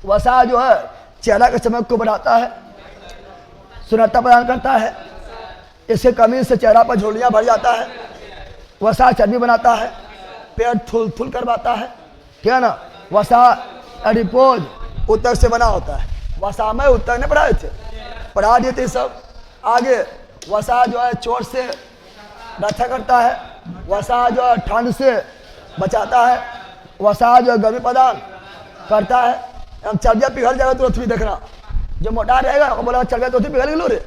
वसा जो है चेहरा के चमक को बढ़ाता है, सुंदरता प्रदान करता है। इसके कमी से चेहरा पर झुर्रियाँ भर जाता है। वसा चर्बी बनाता है, पेट थुल करवाता है, ठीक है ना। वसा एडिपोज ऊतक से बना होता है। वसा में ऊतक ने पढ़ाए थे, पढ़ा दिए थे सब। आगे वसा जो है चोट से रक्षा करता है, वसा जो है ठंड से बचाता है, वसा जो है गर्मी प्रदान करता है। हम चर्बिया पिघल जाएगा तो भी देखना, जो मोटा रहेगा वो बोला चर्बिया तो पिघल गई रे,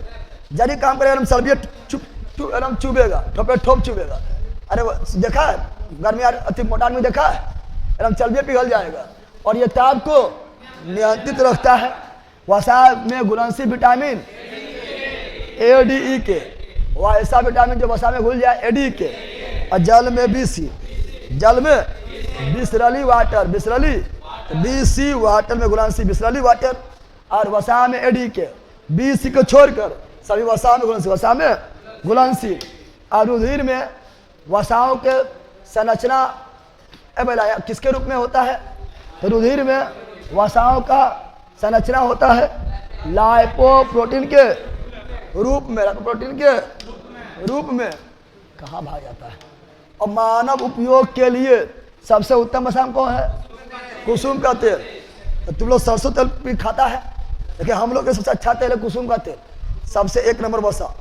जल्दी काम करेगा हम चर्बिया एकदम चुभेगा, ठोपे ठोप चुभेगा। अरे देखा है गर्मी अति मोटा आदमी देखा है, एकदम चर्बिया पिघल जाएगा। और ये ताप को नियंत्रित रखता है। वसा में घुलनशील विटामिन ए डी ई के, वह ऐसा विटामिन जो वसा में घुल जाए, ए डी के। और जल में BC, जल में बिसरली वाटर, बिसरली BC वाटर में घुलनशील बिसरली वाटर। और वसा में ए डी के, BC को छोड़कर सभी वसा में घुलनशील, वसा में घुलनशील। और रुधिर में वसाओं के संरचना किसके रूप में होता है? तो रुधिर में वसाओं का संरचना होता है लाइपोप्रोटीन के रूप में, लाइपोप्रोटीन के रूप में कहाँ भाग जाता है। और मानव उपयोग के लिए सबसे उत्तम वसा कौन है? कुसुम का तेल। तो तुम लोग सरसों तेल भी खाता है, लेकिन हम लोग का सबसे अच्छा तेल है कुसुम का तेल, सबसे एक नंबर वसा।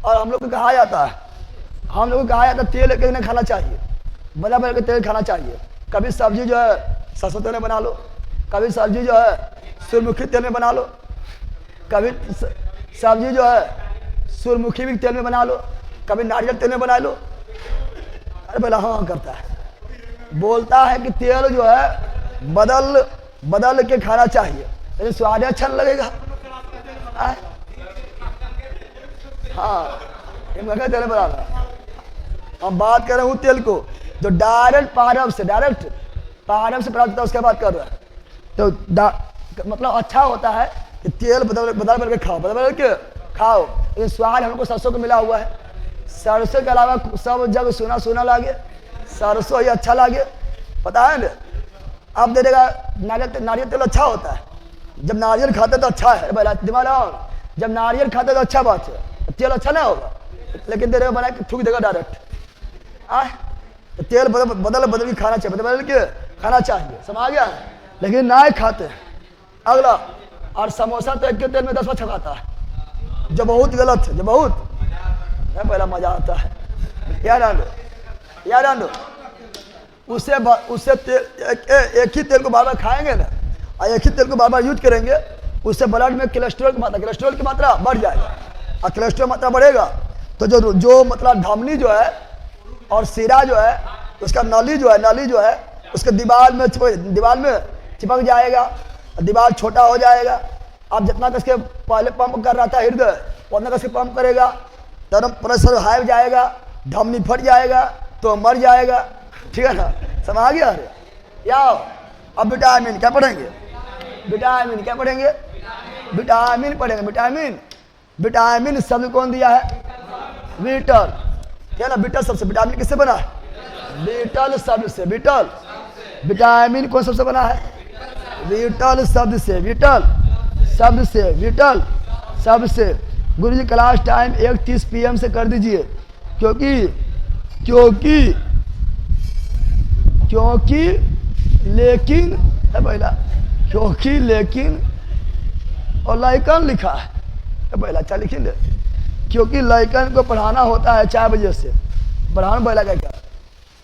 और हम लोग को कहा जाता है, हम लोग को कहा जाता है तेल एक नहीं खाना चाहिए, बड़ा बड़ा के तेल खाना चाहिए। कभी सब्जी जो है सरसों तेल में बना लो, कभी सब्जी जो है सूर्यमुखी तेल में बना लो, कभी सब्जी जो है सूर्यमुखी भी तेल में बना लो, कभी नारियल तेल में बना लो। अरे बोला हाँ करता है, बोलता है कि तेल जो है बदल बदल के खाना चाहिए, लेकिन स्वाद अच्छा नहीं लगेगा। हाँ तेल में बना रहा। हम बात कर रहे हूँ तेल को जो डायरेक्ट पारव से प्राप्त होता है, उसके बात कर रहा है। तो मतलब अच्छा होता है कि तेल बदल बदल के खाओ, बदल के खाओ। लेकिन स्वाद हमको सरसों को मिला हुआ है, सरसों के अलावा सब जब सुना सुना लागे, सरसों ही अच्छा लागे, पता है ना। अब दे देगा नारियल तेल अच्छा होता है, जब नारियल खाते तो अच्छा है, दिमाग लगाओ, जब नारियल खाते तो अच्छा बात है, तेल अच्छा ना होगा, लेकिन दे देगा बना के थूक देगा डायरेक्ट। तो तेल बदल के खाना चाहिए, बदल के खाना चाहिए, समझ गया। लेकिन ना खाते हैं। अगला, और समोसा तो एक के तेल में 10 बार छकाता है, जो बहुत गलत है, जो बहुत पहला मजा आता है। याद आंदो उससे एक ही तेल को बार बार खाएंगे ना, और एक ही तेल को बार बार यूज करेंगे, उससे ब्लड में कोलेस्ट्रॉल की मात्रा बढ़ जाएगा। और कोलेस्ट्रॉल मात्रा बढ़ेगा तो जो मतलब धमनी जो है और सिरा जो है, उसका नली जो है उसके दीवार में चिपक जाएगा, दीवार छोटा हो जाएगा। अब जितना कसके पहले पंप कर रहा था हृदय, उतना कसके पंप करेगा, तरफ प्रेशर हाई जाएगा, धमनी फट जाएगा तो मर जाएगा। ठीक है ना, समझ गया। अरे याओ अब विटामिन क्या पढ़ेंगे? विटामिन क्या पढ़ेंगे? विटामिन पढ़ेंगे। विटामिन शब्द कौन दिया है? बीटल। क्या ना, बीटल शब्द से विटामिन किससे बना है? बीटल शब्द से। बीटल विटामिन कौन शब्द से बना है? बीटल शब्द से। बीटल शब्द से। गुरुजी क्लास टाइम 1:30 PM से कर दीजिए, क्योंकि लेकिन है पहला, क्योंकि लेकिन और लाइकन लिखा है पहला। अच्छा लिखिए, क्योंकि लाइकन को पढ़ाना होता है 4 बजे से। पढ़ाना पहला क्या?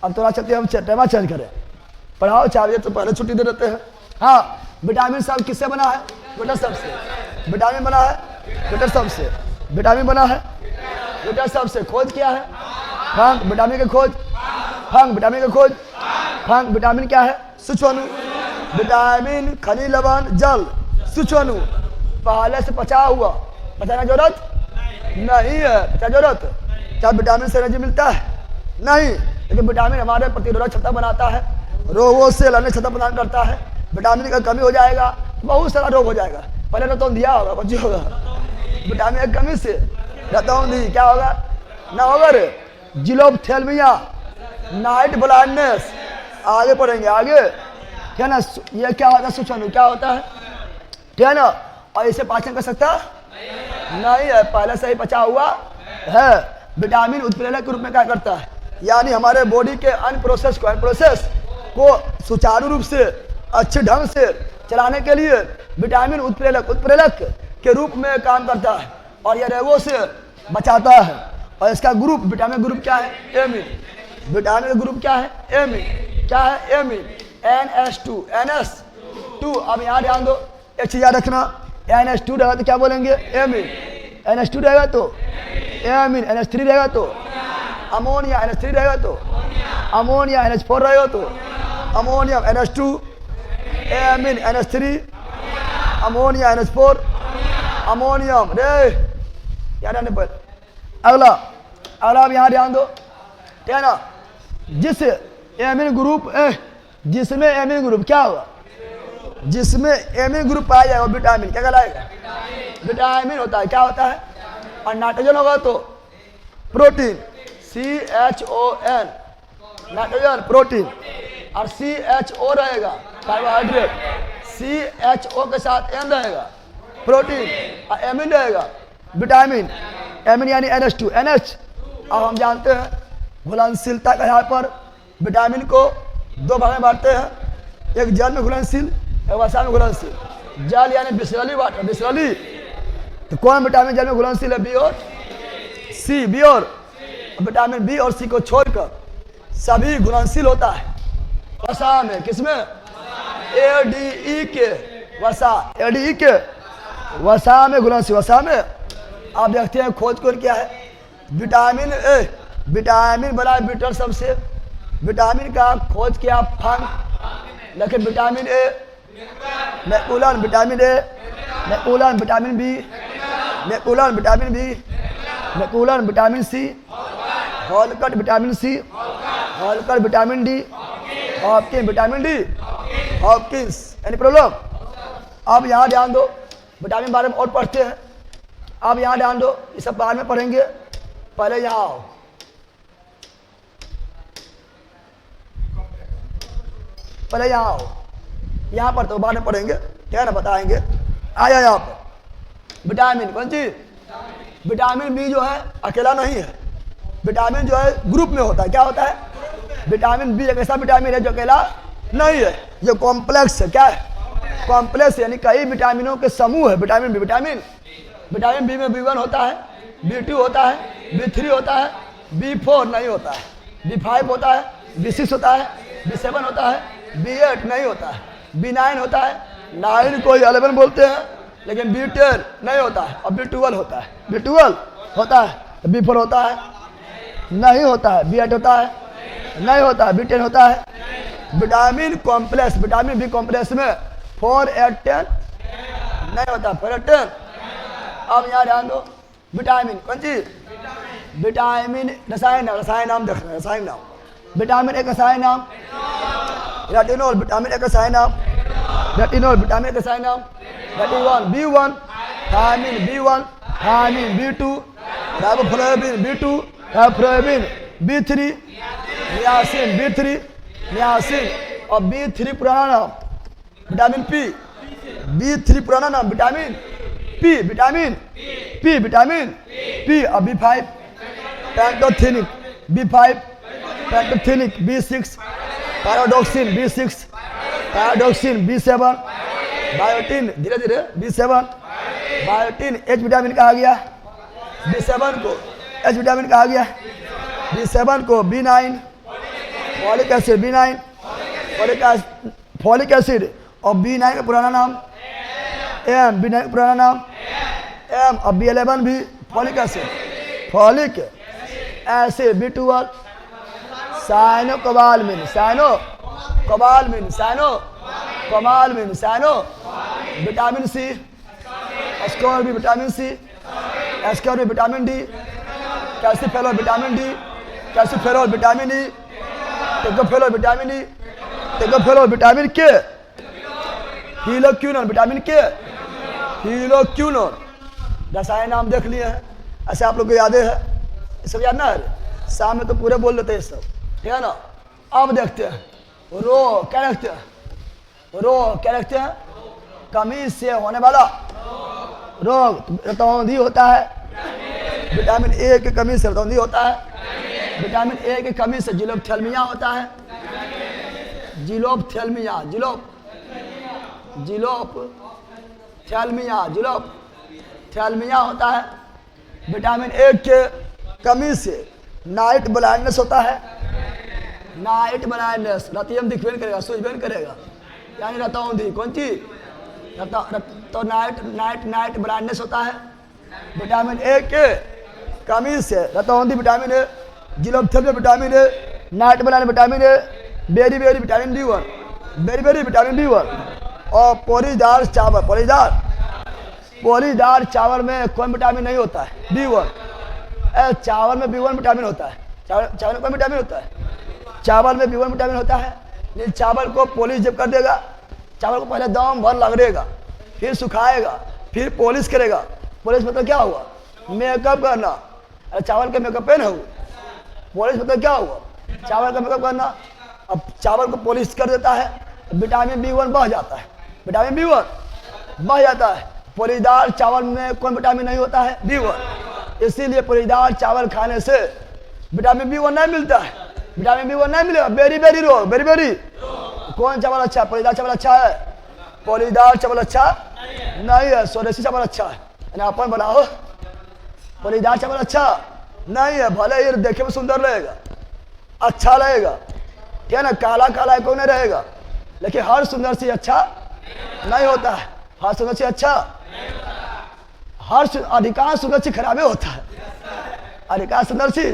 अब थोड़ा चलते हम टाइम चेंज करें, पढ़ाओ 4 बजे तो पहले छुट्टी दे देते हैं। हाँ, विटामिन शब्द किससे बना है? बीटल शब्द से। विटामिन बना है बीटल शब्द से। विटामिन बना है बीटल शब्द से। खोज क्या है? फंक। विटामिन का खोज फंक। विटामिन का खोज फंक। विटामिन क्या है? सूक्ष्माणु। विटामिन खनिज लवण जल सूक्ष्माणु पहले से पचा हुआ, पचाना जरूरत नहीं है। पचा जरूरत क्या? विटामिन से एनर्जी मिलता है नहीं, लेकिन विटामिन हमारे प्रतिरोधक क्षमता बनाता है, रोगों से लड़ने क्षमता प्रदान करता है। विटामिन का कमी हो जाएगा, बहुत सारा रोग हो जाएगा। पहले रतौंधी दिया होगा, बच्ची होगा, विटामिन की कमी से रतौंधी क्या होगा? ना होगा रे, जिलोपथेल्मिया, नाइट ब्लाइंडनेस। आगे पढ़ेंगे आगे, क्या ना। ये क्या होता है? सूक्ष्माणु क्या होता है? ठीक है ना। और इसे पाचन कर सकता नहीं है, पहले से ही पचा हुआ है। विटामिन उत्प्रेरक के रूप में क्या करता है? यानी हमारे बॉडी के अन्य प्रोसेस को सुचारू रूप से अच्छे ढंग से चलाने के लिए विटामिन उत्प्रेरक के रूप में काम करता है। और यह रोगों से बचाता है। और इसका ग्रुप, विटामिन ग्रुप क्या है? एमीन। विटामिन का ग्रुप क्या है? एमीन। क्या है? एमीन। NH2, NH2। अब यहाँ ध्यान दो, एक चीज याद रखना, NH2 रहेगा तो क्या बोलेंगे? एमीन। NH2 रहेगा तो एमीन। NH3 रहेगा तो अमोनिया। NH3 रहेगा तो अमोनिया। NH4 रहेगा तो ammonium. NH2 amine, NH3 ammonia, NH4 ammonium. रे याद आने पर अगला अब यहाँ ध्यान दो, ठीक है ना। जिस एमीन ग्रुप जिसमें एमीन ग्रुप क्या होगा? जिसमें एमीन ग्रुप पाया जाएगा विटामिन क्या कहलाएगा? विटामिन होता है। क्या होता है? और नाइट्रोजन होगा तो प्रोटीन, CHON, नाइट्रोजन प्रोटीन। और CHO रहेगा कार्बोहाइड्रेट, CHO के साथ N रहेगा प्रोटीन, और एमीन रहेगा विटामिन। एमीन यानी NH2, NH। अब हम जानते हैं घुलनशीलता के आधार पर विटामिन को दो भाग में बांटते हैं, एक जल में घुलनशील, एक वसा में घुलनशील। जल यानी बिस्लरी वाटर, बिस्लरी। तो कौन विटामिन जल में घुलनशील है? B और C। B और विटामिन B और C को छोड़कर सभी घुलनशील होता है वसा में। किसमें? ADE के वसा, ADE के वसा में घुलनशील। वसा में आप देखते हैं खोज कोड क्या है? विटामिन ए, विटामिन बना बीटर सबसे, विटामिन का खोज किया फंक, लेकिन vitamin A McCollum, vitamin A McCollum, vitamin B McCollum, vitamin B McCollum, vitamin C हॉलकट, विटामिन सी हॉलकट, vitamin D Hopkins, vitamin D Hopkins. Any problem? अब यहाँ ध्यान दो, विटामिन बारे में और पढ़ते हैं। अब यहाँ ध्यान दो, ये सब बाद में पढ़ेंगे, पहले यहाँ आओ। पहले यहाँ आओ, यहाँ पर तो बाद में पढ़ेंगे, ठीक है ना, बताएंगे। आया यहाँ पर विटामिन, कौन चीज? विटामिन बी जो है अकेला नहीं है, विटामिन जो है ग्रुप में होता है। क्या होता है? विटामिन बी एक ऐसा विटामिन है जो अकेला नहीं है, जो कॉम्प्लेक्स है। क्या है? कॉम्प्लेक्स यानी कई विटामिनों के समूह है विटामिन बी। विटामिन बी में B1 होता है, B2 होता है, B3 होता है, B4 नहीं होता है, B5 होता है, B6 होता है, B7 होता है, B8 नहीं होता है, B9 होता है, 9 को 11 बोलते हैं, लेकिन B10 नहीं होता है, और B12 होता है। B12 होता है, B4 होता है नहीं होता है, B8 होता है नहीं होता है, B10 होता है। Vitamin complex, vitamin B complex में 4, 8, 10 नहीं होता, 4, 8, 10। अब यहाँ ध्यान दो, विटामिन कौन चीज? विटामिन रसायन नाम देखना, रसायन नाम। विटामिन एक रसायन नाम रेटिनॉल, विटामिन एक रसायन नाम रेटिनॉल, विटामिन एक रसायन नाम retinol. B1 thiamine, B1 thiamine, B2 riboflavin, B2 riboflavin, B3 niacin, B3 niacin, और B3 पुराना नाम विटामिन P, B3 पुराना नाम vitamin P, vitamin P, vitamin P। और B5 pantothenic, B5 pantothenic, B6 pyridoxine, B6 pyridoxine, B7 biotin, धीरे धीरे B7 biotin. H vitamin कहा गया B7 को, H विटामिन कहा गया B7 को। B9 folic acid, B9 folic acid, और B9 का पुराना नाम M, B9 का पुराना नाम M। और B11 भी folic acid, folic acid. B12 cyanocobalamin, cyanocobalamin, cyanocobalamin, cyano. Vitamin C ascorbic, vitamin C ascorbic, vitamin D calciferol, vitamin D calciferol, vitamin E tocopherol, vitamin E tocopherol, vitamin K phylloquinone, vitamin K हीलोक्विनोन। रसायन नाम देख लिए हैं, ऐसे आप लोग को याद है, ये सब याद ना है? शाम में तो पूरे बोल देते हैं सब, ठीक है ना। अब देखते हैं रो, क्या रखते हैं? रो क्या रखते हैं? कमी से होने वाला रोग, रतौंधी होता है। विटामिन ए की कमी से रतौंधी होता है। विटामिन ए की कमी से जिलोपथैल्मिया होता है, जिलोपथैल्मिया, जिलोपथैल्मिया होता है। विटामिन ए के कमी से नाइट ब्लाइंडनेस होता है। नाइट ब्लाइंडनेस, रतियम दिखबेन करेगा, सूझबेन करेगा, यानी रतौंधी। कौन चीज? तो नाइट ब्लाइंडनेस होता है विटामिन ए के कमी से। रतौंधी विटामिन ए, जिलोपथेलिया vitamin A, night blind vitamin A, बेरी विटामिन B1, बेरी विटामिन B1 और पोलीदार चावल। पोलीदार चावल में कौन विटामिन नहीं होता है? B1। चावल में B1 विटामिन होता है। चावल में कौन विटामिन होता है? चावल में B1 विटामिन होता है। ये चावल को पॉलिश जब कर देगा, चावल को पहले दम भर लगेगा, फिर सुखाएगा, फिर पॉलिश करेगा। पॉलिश मतलब क्या हुआ? मेकअप करना। अरे चावल के मेकअप पे ना हो, पॉलिश मतलब क्या हुआ? चावल का मेकअप करना। अब चावल को पॉलिश कर देता है, विटामिन B1 बढ़ जाता है। विटामिन B1 बढ़ जाता है। पोलीदार चावल में कौन विटामिन नहीं होता है? B1। इसीलिए पोलीदार चावल खाने से विटामिन B1 नहीं मिलता है। विटामिन B1 नहीं मिलेगा। बेरी रोग, बेरी कौन चावल अच्छा है? पोलीदार चावल अच्छा है? पोलीदार चावल अच्छा नहीं है, स्वदेशी चावल अच्छा है। अपन बनाओ, पोलीदार चावल अच्छा नहीं है। भले ये देखे में सुंदर रहेगा, अच्छा लगेगा, ठीक है ना, काला काला कोई नहीं रहेगा, लेकिन हर सुंदर से अच्छा नहीं होता है। हर सुंदर से अच्छा, अधिकांश सुंदर से खराबे होता है। अधिकांश सुंदर से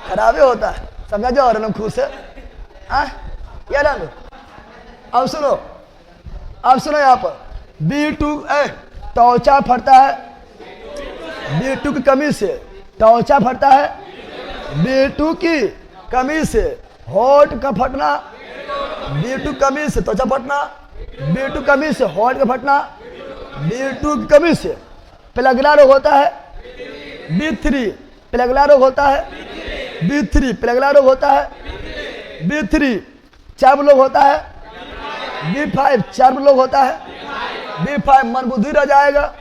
खराबे होता है। समझा जाओ और खुश है। क्या ना? अब सुनो यहाँ पर B2 त्वचा फटता है। B2 की कमी से त्वचा फटता है। B2 की कमी से होठ का फटना। B2 कमी से त्वचा फटना। B2 कमी से होठ का फटना। B2 की कमी से प्लेगला रोग होता है। B3 प्लेगला रोग होता है। B3 प्लेगला रोग होता है। B3 चर्म रोग होता है। B5 चर्म रोग होता है। B5 मनबुद्धि रह जाएगा।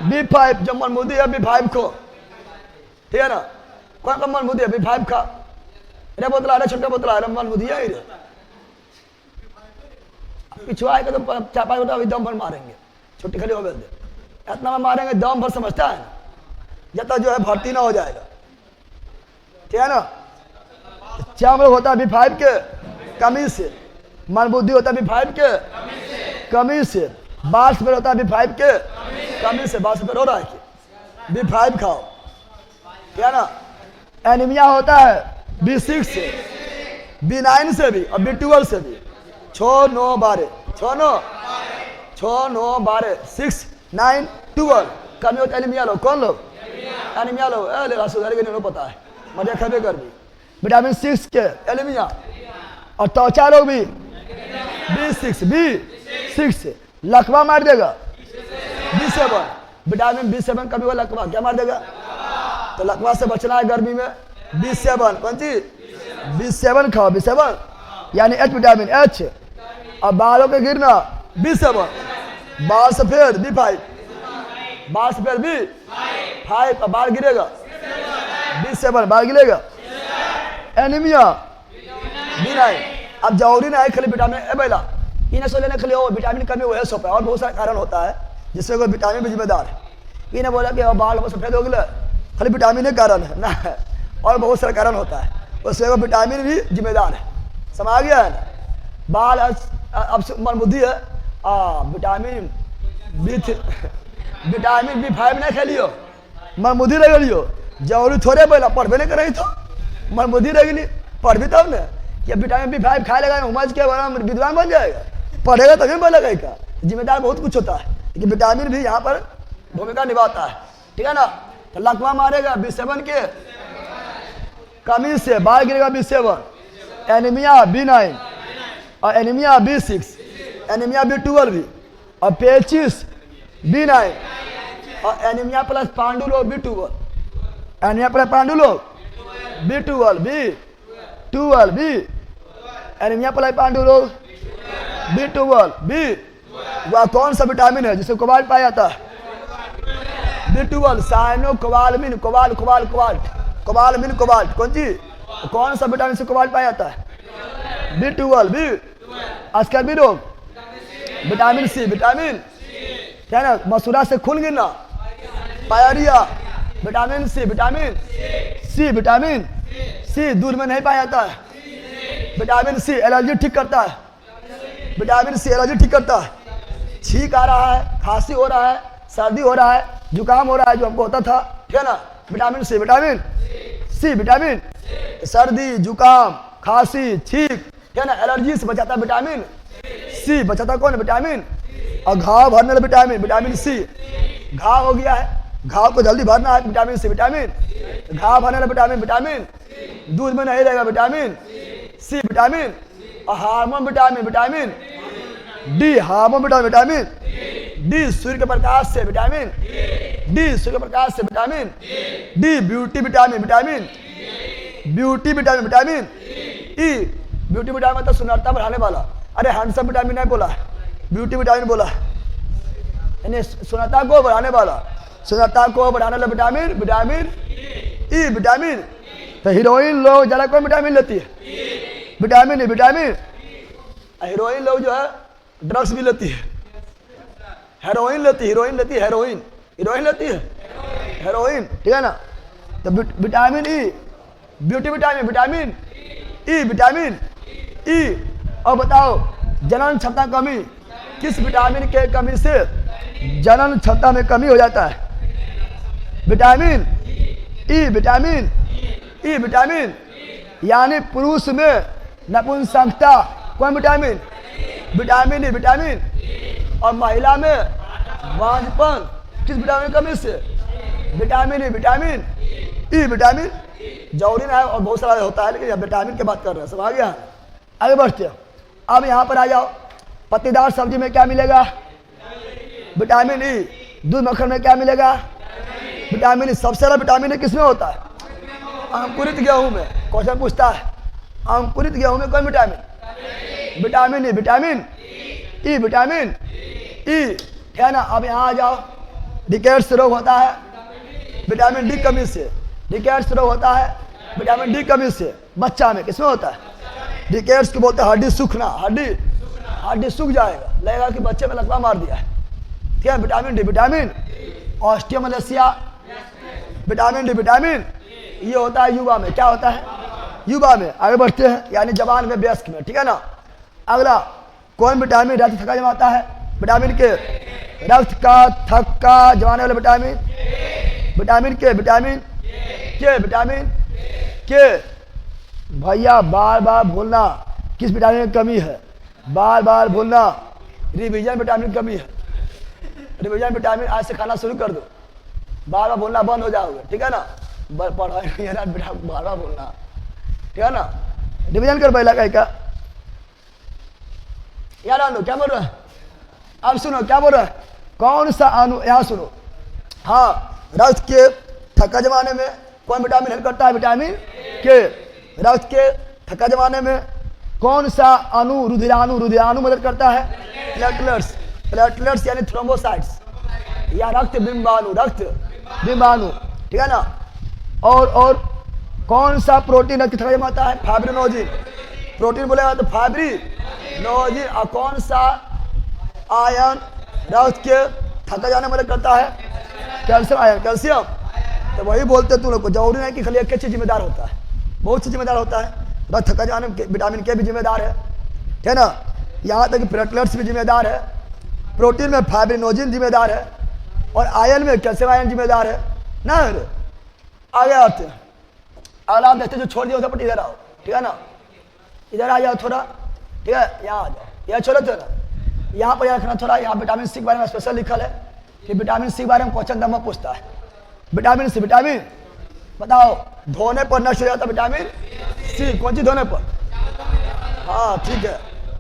B5 जब मनबुद्धि है B5 को, ठीक है ना, कौन कौन मनबुद्धि है? B5 का। अरे बोतला, अरे छोटा बोतला, अरे मनबुद्धि है रे। पिछुआ आएगा तो 4-5 घंटा अभी दम भर मारेंगे, छुट्टी खाली हो गए दे, इतना में मारेंगे दम भर, समझता है ना, जब तक जो है भर्ती ना हो जाएगा, ठीक है ना। चर्म रोग होता है B5 के कमी से। मनबुद्धि होता है B5 के कमी से। बाल सफेद होता है B5 के कमी से। बाल सफेद हो रहा है कि B5 खाओ, ठीक है ना। एनीमिया होता है B6 से, B9 से भी और B12 से भी। 6, 9, 12, 6, 9, 12, 6, 9, 12 कमी होता है। एनीमिया लोग, कौन लोग? एनीमिया लोग। नहीं पता है, मजा खबे कर भी। विटामिन 6 के एनीमिया। और त्वचा रोग भी B6 से लकवा मार देगा। B7 विटामिन B7 कमी हुआ लकवा क्या मार देगा? तो लकवा से बचना है गर्मी में। B7 कौन चीज? B7 खाओ। B7 यानी H विटामिन H। और बालों के गिरना B7। बाल सफेद B5। बाल सफेद B5 और बाल गिरेगा B7, बाल गिरेगा। Anaemia B9। अब जरूरी ना है खाली विटामिन ए बेला इन्हें सो लेने के लिए विटामिन कमी हुआ है सो पे, और बहुत सारा कारण होता है जिससे कोई विटामिन भी जिम्मेदार है। इन्हें बोला कि बाल सफेद हो गए खाली विटामिन कारण है ना, और बहुत सारा कारण होता है, उससे वो विटामिन भी जिम्मेदार है। समझ गया है ना। बाल अब मनबुद्धि है विटामिन B5 नहीं खेलियो, मनबुद्धि रह गलियो। जरूरी थोड़े पहला पढ़बे नहीं करे तो मनबुद्धि रह गई, पढ़ भी तब ना कि विटामिन B5 खा लेगा उमज के विद्वान बन जाएगा, पढ़ेगा तभी बोलेगा का। जिम्मेदार बहुत कुछ होता है, लेकिन विटामिन भी यहाँ पर भूमिका निभाता है, ठीक है ना। तो लकवा मारेगा B7 के कमी से, बाल गिरेगा B7, एनीमिया B9 और एनीमिया B6, एनीमिया B12 भी, और पेचिस B9 और एनीमिया प्लस पांडु लोग B12, एनीमिया प्लस पांडु लोग B12 एनीमिया प्लस पांडु लोग B12 वह कौन सा विटामिन है जिससे कोबाल्ट पाया जाता है? B12 साइनो कोबालमिन कोबाल्ट कौन सी, कौन सा विटामिन से कोबाल्ट पाया जाता है? B12 अस्कर्बी रोग विटामिन C, क्या है ना, मसूरा से खून गिरना, pyorrhoea vitamin C, vitamin C, vitamin C दूध में नहीं पाया जाता है। विटामिन सी एलर्जी ठीक करता है, विटामिन सी एलर्जी ठीक करता है। छींक आ रहा है, खांसी हो रहा है, सर्दी हो रहा है, जुकाम हो रहा है जो हमको होता था, ठीक है ना, vitamin C, vitamin C, vitamin सर्दी, जुकाम, खांसी, छींक, ठीक है ना, एलर्जी से बचाता है विटामिन सी। बचाता कौन? विटामिन। और घाव भरने वाला विटामिन, विटामिन सी। घाव हो गया है, घाव को जल्दी भरना है, विटामिन सी, विटामिन। घाव भरने वाला विटामिन, विटामिन। दूध में नहीं रहेगा, विटामिन सी, विटामिन। और hormone vitamin, vitamin D, hormone vitamin, vitamin D. सूर्य के प्रकाश से विटामिन डी, सूर्य के प्रकाश से vitamin D. Beauty vitamin, vitamin beauty vitamin, vitamin E. Beauty vitamin मतलब सुंदरता बढ़ाने वाला। अरे हैंडसम विटामिन नहीं बोला, ब्यूटी विटामिन बोला, यानी सुंदरता को बढ़ाने वाला, सुंदरता को बढ़ाने वाला विटामिन, विटामिन ई, विटामिन। तो हीरोइन लोग ज्यादा कौन विटामिन लेती है? Vitamin E, vitamin. हीरोइन लोग जो है ड्रग्स भी लेती है, हेरोइन लेती है, हीरोइन लेती है, हेरोइन, हीरोइन लेती है हेरोइन, ठीक है ना। तो vitamin E, beauty vitamin, vitamin E, vitamin ई। और बताओ जनन क्षमता कमी, किस विटामिन के कमी से जनन क्षमता में कमी हो जाता है? Vitamin E, vitamin E, vitamin. यानी पुरुष में नपुंसकता कौन विटामिन? Vitamin E, vitamin. और महिला में बांझपन किस विटामिन की कमी से? Vitamin E, vitamin E, vitamin. जौहरीन है और बहुत सारा होता है, लेकिन अब विटामिन की बात कर रहे हैं, सब आ गया। आगे बढ़ते हैं। अब यहाँ पर आ जाओ, पत्तेदार सब्जी में क्या मिलेगा? Vitamin E. दूध मक्खन में क्या मिलेगा? Vitamin E. सबसे ज्यादा विटामिन ई किसमें होता है? अंकुरित गेहूं में। क्वेश्चन पूछता है अंकुरित गेहूं में कौन vitamin? Vitamin E, vitamin E, vitamin ई, है ना। अब यहाँ आ जाओ, रिकेट्स रोग होता है विटामिन डी कमी से। रिकेट्स रोग होता है विटामिन डी कमी से। बच्चा में किसमें होता है? रिकेट्स को बोलते हैं हड्डी सूखना, हड्डी सूख जाएगा, लगेगा कि बच्चे में लकवा मार दिया है, ठीक है। Vitamin D, vitamin. Osteomalacia, vitamin D, vitamin. ये होता है युवा में। क्या होता है? युवा में। आगे बढ़ते हैं, यानी जवान में, वयस्क में, ठीक है ना। अगला, कौन विटामिन रक्त थक्का जमाता है? विटामिन के। रक्त का थक्का जमाने वाला विटामिन, विटामिन के, विटामिन के, विटामिन के। भैया बार बार बोलना किस विटामिन की कमी है, बार बार बोलना। रिवीजन विटामिन की कमी है, रिवीजन विटामिन आज से खाना शुरू कर दो, बार बार बोलना बंद हो जाओगे, ठीक है ना। पढ़ाई नहीं है ना बेटा, बार बार बोलना, ठीक है ना। रिवीजन कर पहला कहीं का यार। अनु क्या बोल रहा है? अब सुनो क्या बोल रहा है। कौन सा अणु, यहाँ सुनो। हाँ, रक्त के थक्का जमाने में कौन विटामिन हेल्प करता है? विटामिन के। रक्त के थक्का जमाने में कौन सा अणु? रुधिराणु, रुधिराणु मदद करता है। प्लेटलेट्स, प्लेटलेट्स यानी थ्रोम्बोसाइट्स या रक्त बिंबाणु, रक्त बिंबाणु, ठीक है ना। और कौन सा प्रोटीन रक्त थक्का जमाता है? फाइब्रिनोजिन। प्रोटीन बोलेगा तो फाइब्रिनोजिन। और कौन सा आयन रक्त के थक्का जाने में मदद करता है? Calcium ion, calcium. तो वही बोलते तुम लोग को, जरूरी नहीं कि खाली एक चीज जिम्मेदार होता है, बहुत सी जिम्मेदार होता है। रक्त थक्का जाने में विटामिन के भी जिम्मेदार है, ठीक है ना। यहाँ तक कि प्लेटलेट्स भी जिम्मेदार है, प्रोटीन में फाइब्रिनोजिन जिम्मेदार है, और आयन में कैल्शियम आयन जिम्मेदार है ना। आगे आते हैं, अगला आप देखते जो छोड़ दिया पर इधर आओ, ठीक है ना। इधर आ जाओ थोड़ा, ठीक है, यहाँ आ जाओ, यह छोड़ो थे ना, यहाँ पर रखना थोड़ा। यहाँ विटामिन सी के बारे में स्पेशल लिखल है कि विटामिन सी के बारे में क्वेश्चन नंबर पूछता है। विटामिन सी, विटामिन बताओ, धोने पर नष्ट हो जाता है विटामिन सी। कौन सी धोने पर? हाँ ठीक है,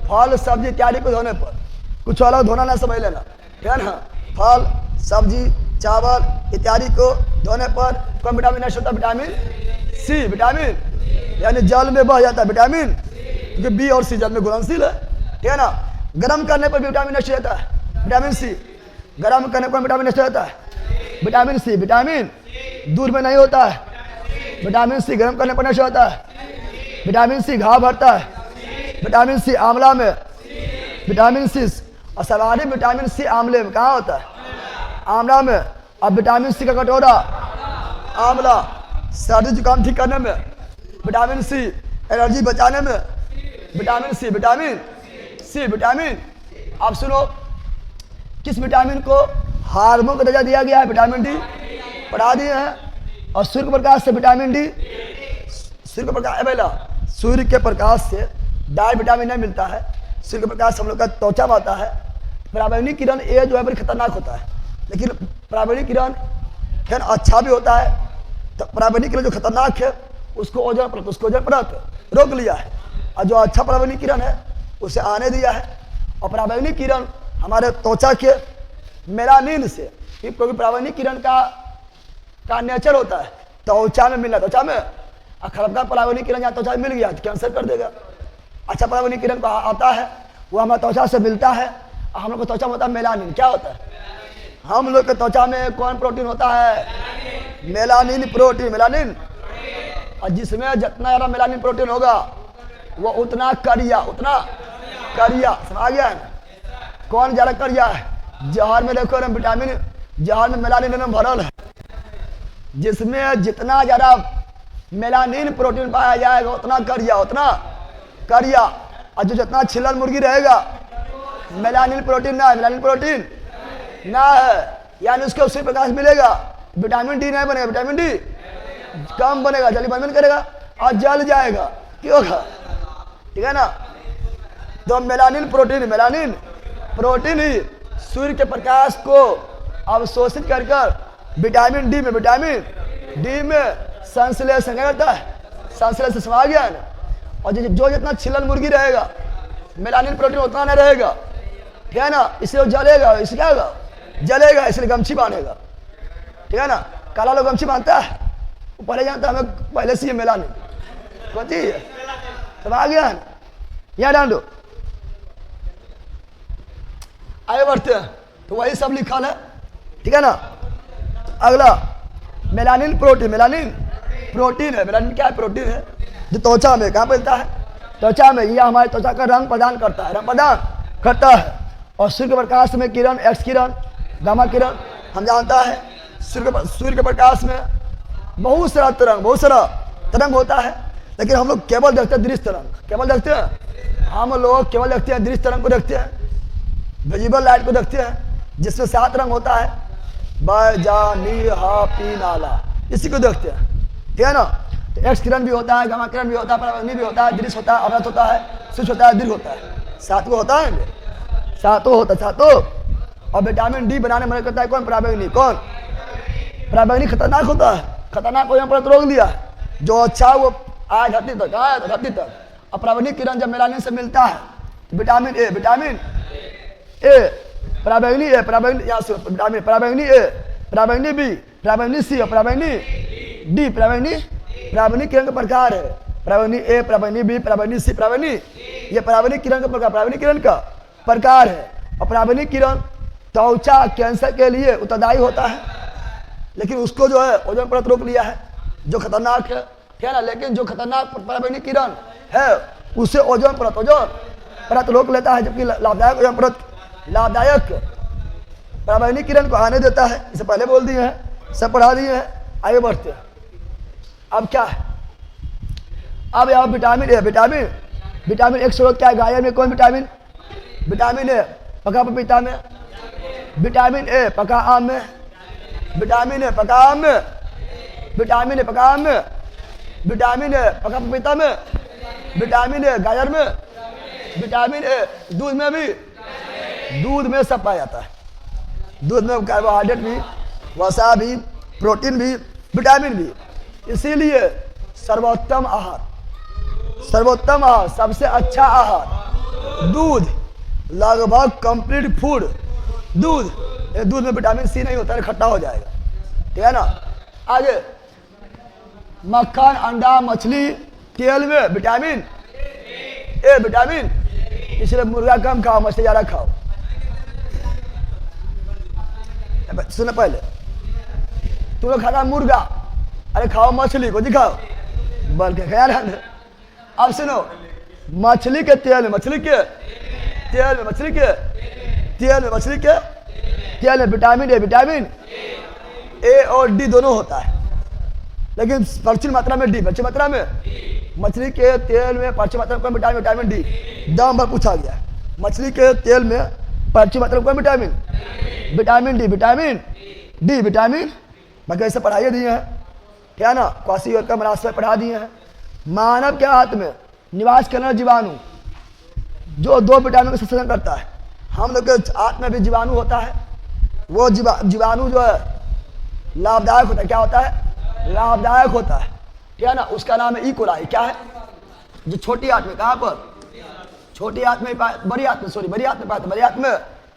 फल सब्जी इत्यादि को धोने पर। कुछ अलग धोना ना समझ लेना, ठीक है ना। फल सब्जी चावल इत्यादि को धोने पर कौन विटामिन नष्ट होता है? Vitamin C, vitamin. यानी जल में बह जाता है विटामिन, क्योंकि बी और सी जल में घुलनशील है, ठीक है ना। गर्म करने पर विटामिन नष्ट हो जाता है विटामिन सी। गर्म करने पर विटामिन नष्ट हो जाता है विटामिन सी। विटामिन दूध में नहीं होता है, विटामिन सी गर्म करने पर नष्ट होता है। विटामिन सी घाव भरता है, विटामिन सी आंवला में, विटामिन सी। और सर्वाधिक विटामिन सी आंवले में कहाँ होता है? आंवला में। अब विटामिन सी का कटोरा आंवला सर्दी जुकाम ठीक करने में, विटामिन सी एनर्जी बचाने में, vitamin C, vitamin C, vitamin. आप सुनो, किस विटामिन को हार्मोन का दर्जा दिया गया है? विटामिन डी, पढ़ा दिए हैं। और सूर्य के प्रकाश से विटामिन डी, सूर्य के प्रकाश पहला, सूर्य के प्रकाश से डाई विटामिन नहीं मिलता है। सूर्य के प्रकाश हम लोग का त्वचा में आता है। पराबैंगनी किरण ये जो है बड़ी खतरनाक होता है, लेकिन पराबैंगनी किरण खैर अच्छा भी होता है। तो पराबैंगनी किरण जो खतरनाक है उसको ओजोन परत रोक लिया है, और जो अच्छा पराबैंगनी किरण है उसे आने दिया है। और पराबैंगनी किरण हमारे त्वचा के मेलानिन से, क्योंकि पराबैंगनी किरण का नेचर होता है त्वचा में मिलना, त्वचा में। और खराब का पराबैंगनी किरण जहाँ त्वचा में मिल गया तो कैंसर कर देगा। अच्छा पराबैंगनी किरण को आता है वो हमारे त्वचा से मिलता है, और हम लोग को त्वचा में होता है मेलानिन। क्या होता है? हम लोग के त्वचा में कौन प्रोटीन होता है? Melanin protein, melanin. और जिसमें जितना ज़्यादा मेलानिन प्रोटीन होगा वो उतना करिया, उतना करिया। समझ गया है? कौन ज़्यादा करिया है? जहर में देखो विटामिन, जहर में मेलानिन में भरल है। जिसमें जितना ज़्यादा मेलानिन प्रोटीन पाया जाएगा उतना करिया, उतना करिया। और जो जितना छिलल मुर्गी रहेगा मेलानिन प्रोटीन ना है, मेलानिन प्रोटीन ना है, यानी उसको उसी प्रकाश मिलेगा। विटामिन डी नहीं बनेगा, विटामिन डी कम बनेगा, जल्दी बन करेगा और जल जाएगा। क्यों? ठीक है ना? तो मेलानिन प्रोटीन ही सूर्य के प्रकाश को अवशोषित कर विटामिन डी में संश्लेषण करता है। संश्लेषण समझ गया ना? और जो जितना छिलल मुर्गी रहेगा मेलानिन प्रोटीन उतना नहीं रहेगा, ठीक है ना? इसलिए वो जलेगा, इसलिए क्या होगा? जलेगा, इसलिए गमछी बांधेगा, ठीक है ना? काला लोग गमछी बांधता है, वो पहले जानता है हमें पहले से ये मेलानिन कौन चीज है। समझ गया? यहाँ डाल दो, आगे बढ़ते हैं। तो वही सब लिखा है, ठीक है ना? अगला मेलानिन प्रोटीन, मेलानिन प्रोटीन है। मेलानिन क्या है? प्रोटीन है जो त्वचा में कहाँ मिलता है? त्वचा में। यह हमारे त्वचा का रंग प्रदान करता है, रंग प्रदान करता है। और सूर्य के प्रकाश में किरण, एक्स किरण, गामा किरण हम जानता है। सूर्य के प्रकाश में बहुत सारा तरंग होता है, लेकिन हम लोग केवल देखते हैं दृश्य तरंग। केवल देखते हैं हम लोग, केवल देखते हैं दृश्य तरंग को देखते हैं, विजिबल लाइट को देखते हैं, जिसमें 7 रंग होता है, ब, जा, नी, हा, पी, नाला, इसी को देखते हैं, ठीक है ना? तो एक्स किरण भी होता है, गामा किरण भी होता है, पराबैंगनी भी होता है, दृश्य होता है, अवरत होता है, सूक्ष्म होता है, दीर्घ होता है। 7 को होता है, 7 होता है, 7। और विटामिन डी बनाने में मदद करता है कौन? पराबैंगनी। कौन? पराबैंगनी खतरनाक होता है, खतरनाक को यहाँ पर रोक दिया है। जो अच्छा वो आया धरती तक, आया धरती तक। और पराबैंगनी किरण जब मेलानिन से मिलता है तो विटामिन ए, पराबैंगनी ए, पराबैंगनी, यहाँ से विटामिन पराबैंगनी ए, पराबैंगनी बी, पराबैंगनी सी और पराबैंगनी डी। पराबैंगनी किरण का प्रकार है। पराबैंगनी ए, पराबैंगनी बी, पराबैंगनी सी, पराबैंगनी, ये पराबैंगनी किरण का प्रकार, पराबैंगनी किरण का प्रकार है। और पराबैंगनी किरण त्वचा कैंसर के लिए उत्तरदायी होता है, लेकिन उसको जो है ओजोन परत रोक लिया है, जो खतरनाक है, ठीक है ना? लेकिन जो खतरनाक पराबैंगनी किरण है उसे ओजोन परत रोक लेता है, जबकि लाभदायक ओजोन परत, लाभदायक पराबैंगनी किरण को आने देता है। इसे पहले बोल दिए हैं, सब पढ़ा दिए हैं। आगे बढ़ते हैं। अब क्या है? अब यहाँ विटामिन ए, विटामिन एक स्रोत क्या है? गाजर में कौन विटामिन? विटामिन ए पका पपीता में, विटामिन ए पका आम में, विटामिन ए पका आम में, विटामिन ए पका आम में, विटामिन ए पका पपीता में, विटामिन ए गाजर में, विटामिन ए दूध में भी, दूध में सब पाया जाता है। दूध में कार्बोहाइड्रेट भी, वसा भी, प्रोटीन भी, विटामिन भी। इसीलिए सर्वोत्तम आहार, सबसे अच्छा आहार दूध, लगभग कंप्लीट फूड दूध। दूध में विटामिन सी नहीं होता है, खट्टा हो जाएगा, ठीक है ना? आगे मक्खन, अंडा, मछली, तेल में विटामिन ए, विटामिन। इसलिए मुर्गा कम खाओ, मछली ज़्यादा खाओ। सुनो, पहले तुम लोग खाता मुर्गा, अरे खाओ मछली को दिखाओ, बल्कि ख्याल है। अब सुनो, मछली के तेल में, मछली के तेल में विटामिन ए और डी दोनों होता है, लेकिन प्रचुर मात्रा में डी, प्रचुर मात्रा में मछली के तेल में प्रचुर मात्रा में विटामिन, विटामिन डी। दाम पर पूछा गया मछली के तेल में प्रचुर मात्रा में vitamin, vitamin D, vitamin D, vitamin. बाकी ऐसे पढ़ाइए दिए हैं, क्या ना, क्वासी और का मनासब पढ़ा दिए हैं। मानव के हाथ में निवास करने वाला जीवाणु जो 2 विटामिन का संश्लेषण करता है। हम लोग के हाथ में भी जीवाणु होता है, वो जीवाणु जो है लाभदायक होता है। क्या होता है? लाभदायक होता है, क्या ना। उसका नाम है ई कोलाई। क्या है? जो छोटी हाथ में, कहाँ पर? छोटी हाथ में, बड़ी हाथ में, सॉरी बड़ी हाथ में पाया, बड़ी हाथ में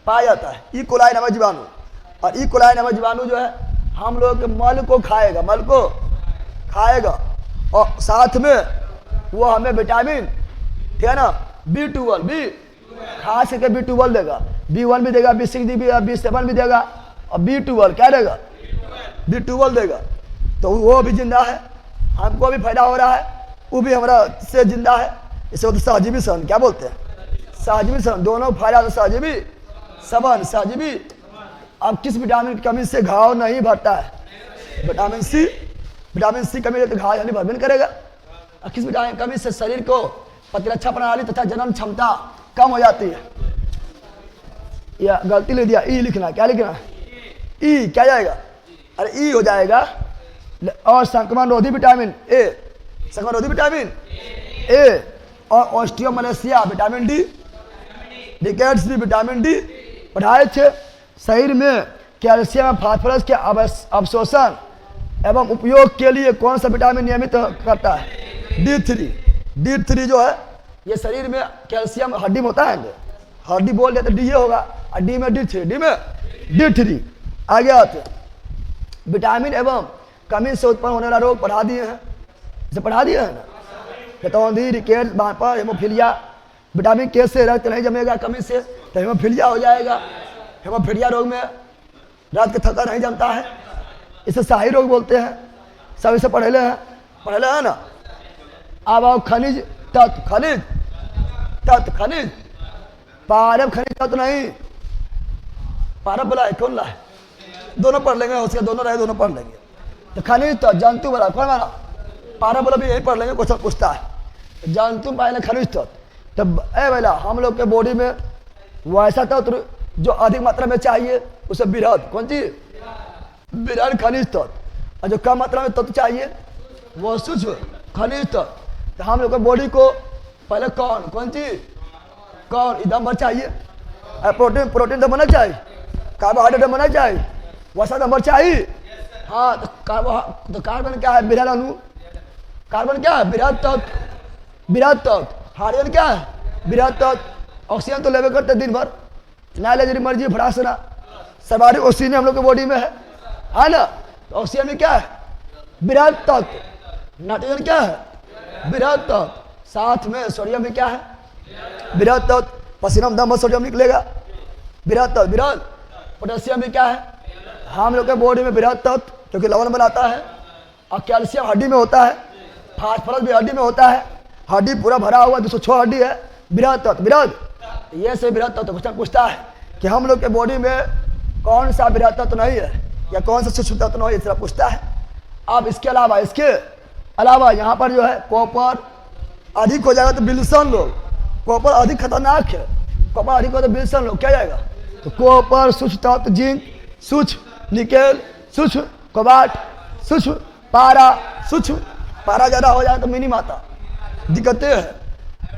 पाया जाता है ई कोलाई नामक जीवाणु। और ई कोलाई नामक जीवाणु जो है हम लोग के मल को खाएगा, मल को खाएगा, और साथ में वो हमें विटामिन, ठीक है ना, B12, बी खास करके B12 देगा, B1 भी देगा, B6 भी देगा, B7 भी देगा, और B12 क्या देगा? B12 देगा। तो वो भी जिंदा है, हमको भी फायदा हो रहा है, वो भी हमारा से जिंदा है। इसे बोलते सहजीवी सन, क्या बोलते हैं? सहजीवी सन, दोनों फायदा। तो सहजीवी सबन, सहजीवी। अब किस विटामिन की कमी से घाव नहीं भरता है? विटामिन सी, विटामिन सी कमी तो घाव जल्दी भर भी नहीं करेगा। और किस विटामिन की कमी से शरीर को प्रतिरक्षा प्रणाली तथा जनन क्षमता कम हो जाती है? या गलती ले दिया, ई लिखना। क्या लिखना? ई क्या जाएगा? अरे ई हो जाएगा। और संक्रमण रोधी विटामिन ए, संक्रमण रोधी विटामिन ए, और ऑस्टियोमलेशिया विटामिन डी, रिकेट्स भी विटामिन डी। पढ़ाए थे शरीर में कैल्शियम और फास्फोरस के अवशोषण एवं उपयोग के लिए कौन सा विटामिन नियमित करता है? D3। D3 जो है ये शरीर में कैल्शियम हड्डी में होता है, हड्डी बोल देते डी होगा, और डी में D3, डी में D3। आगे आते विटामिन एवं कमी से उत्पन्न होने वाला रोग पढ़ा दिए हैं, इसे पढ़ा दिए हैं ना। खतौंधी, रिकेट, बांपा, हेमोफीलिया। विटामिन के से रक्त नहीं जमेगा कमी से तो हेमोफीलिया हो जाएगा। हेमोफीलिया रोग में रक्त थक्का नहीं जमता है, इसे शाही रोग बोलते हैं। सब इसे पढ़ेले हैं ना। अब आओ खनिज तत्व, खनिज तत्व, खनिज पारब, खनिज तत्व नहीं, पारब बोला है, कौन ला है? दोनों पढ़ लेंगे, उसके दोनों रहे, दोनों पढ़ लेंगे। तो खनिज तत्व, जंतु बोला, कौन माना? पारब बोला भी यही पढ़ लेंगे, क्वेश्चन पूछता है। जंतु पाए खनिज तत्व। तब ए भैया हम लोग के बॉडी में वैसा तत्व जो अधिक मात्रा में चाहिए उसे बृहद, कौन चीज? बृहद खनिज तत्व। और जो कम मात्रा में तत्व चाहिए वो सूक्ष्म खनिज तत्व। तो हम लोग के बॉडी को पहले कौन चीज, कौन एकदम भर चाहिए? प्रोटीन, प्रोटीन तो बनना चाहिए, कार्बोहाइड्रेट बनना चाहिए, वसा नंबर चाहिए। हाँ तो कार्बन क्या है? बृहद अणु। कार्बन क्या है? बृहद तत्व, बृहद तत्व। हाइड्रोजन क्या है? बृहद तत्व। ऑक्सीजन तो लेवे करते दिन भर, ना ले जरी मर्जी फटाक से ना, सर्वाधिक ऑक्सीजन हम लोग के बॉडी में है ना। तो ऑक्सीजन में क्या है? बृहद तत्व। नाइट्रोजन क्या है? बृहद तत्व। साथ में सोडियम भी क्या है? बृहद तत्व। पसीना में दम सोडियम निकलेगा, बृहद तत्व, बृहद। पोटेशियम भी क्या है? हम लोग के बॉडी में बृहद तत्व क्योंकि लवण बनाता है, और कैल्शियम हड्डी में होता है, फास्फोरस भी हड्डी में होता है। हड्डी पूरा भरा हुआ 206 हड्डी है, बृहद तत्व, बृहद। ये से बृहद तत्व क्वेश्चन पूछता है कि हम लोग के बॉडी में कौन सा बृहद तत्व नहीं है या कौन सा सूक्ष्म तत्व नहीं है, इसलिए पूछता है। अब इसके अलावा यहाँ पर जो है कॉपर अधिक हो जाएगा तो विल्सन लोग, कॉपर अधिक खतरनाक है, कॉपर अधिक हो तो विल्सन लोग क्या जाएगा? तो कॉपर सूक्ष्म तत्व, जिंक सूक्ष्म, निकेल सूक्ष्म, कोबाल्ट सूक्ष्म, पारा सूक्ष्म। पारा ज़्यादा हो जाए तो मिनी माता दिक्कतें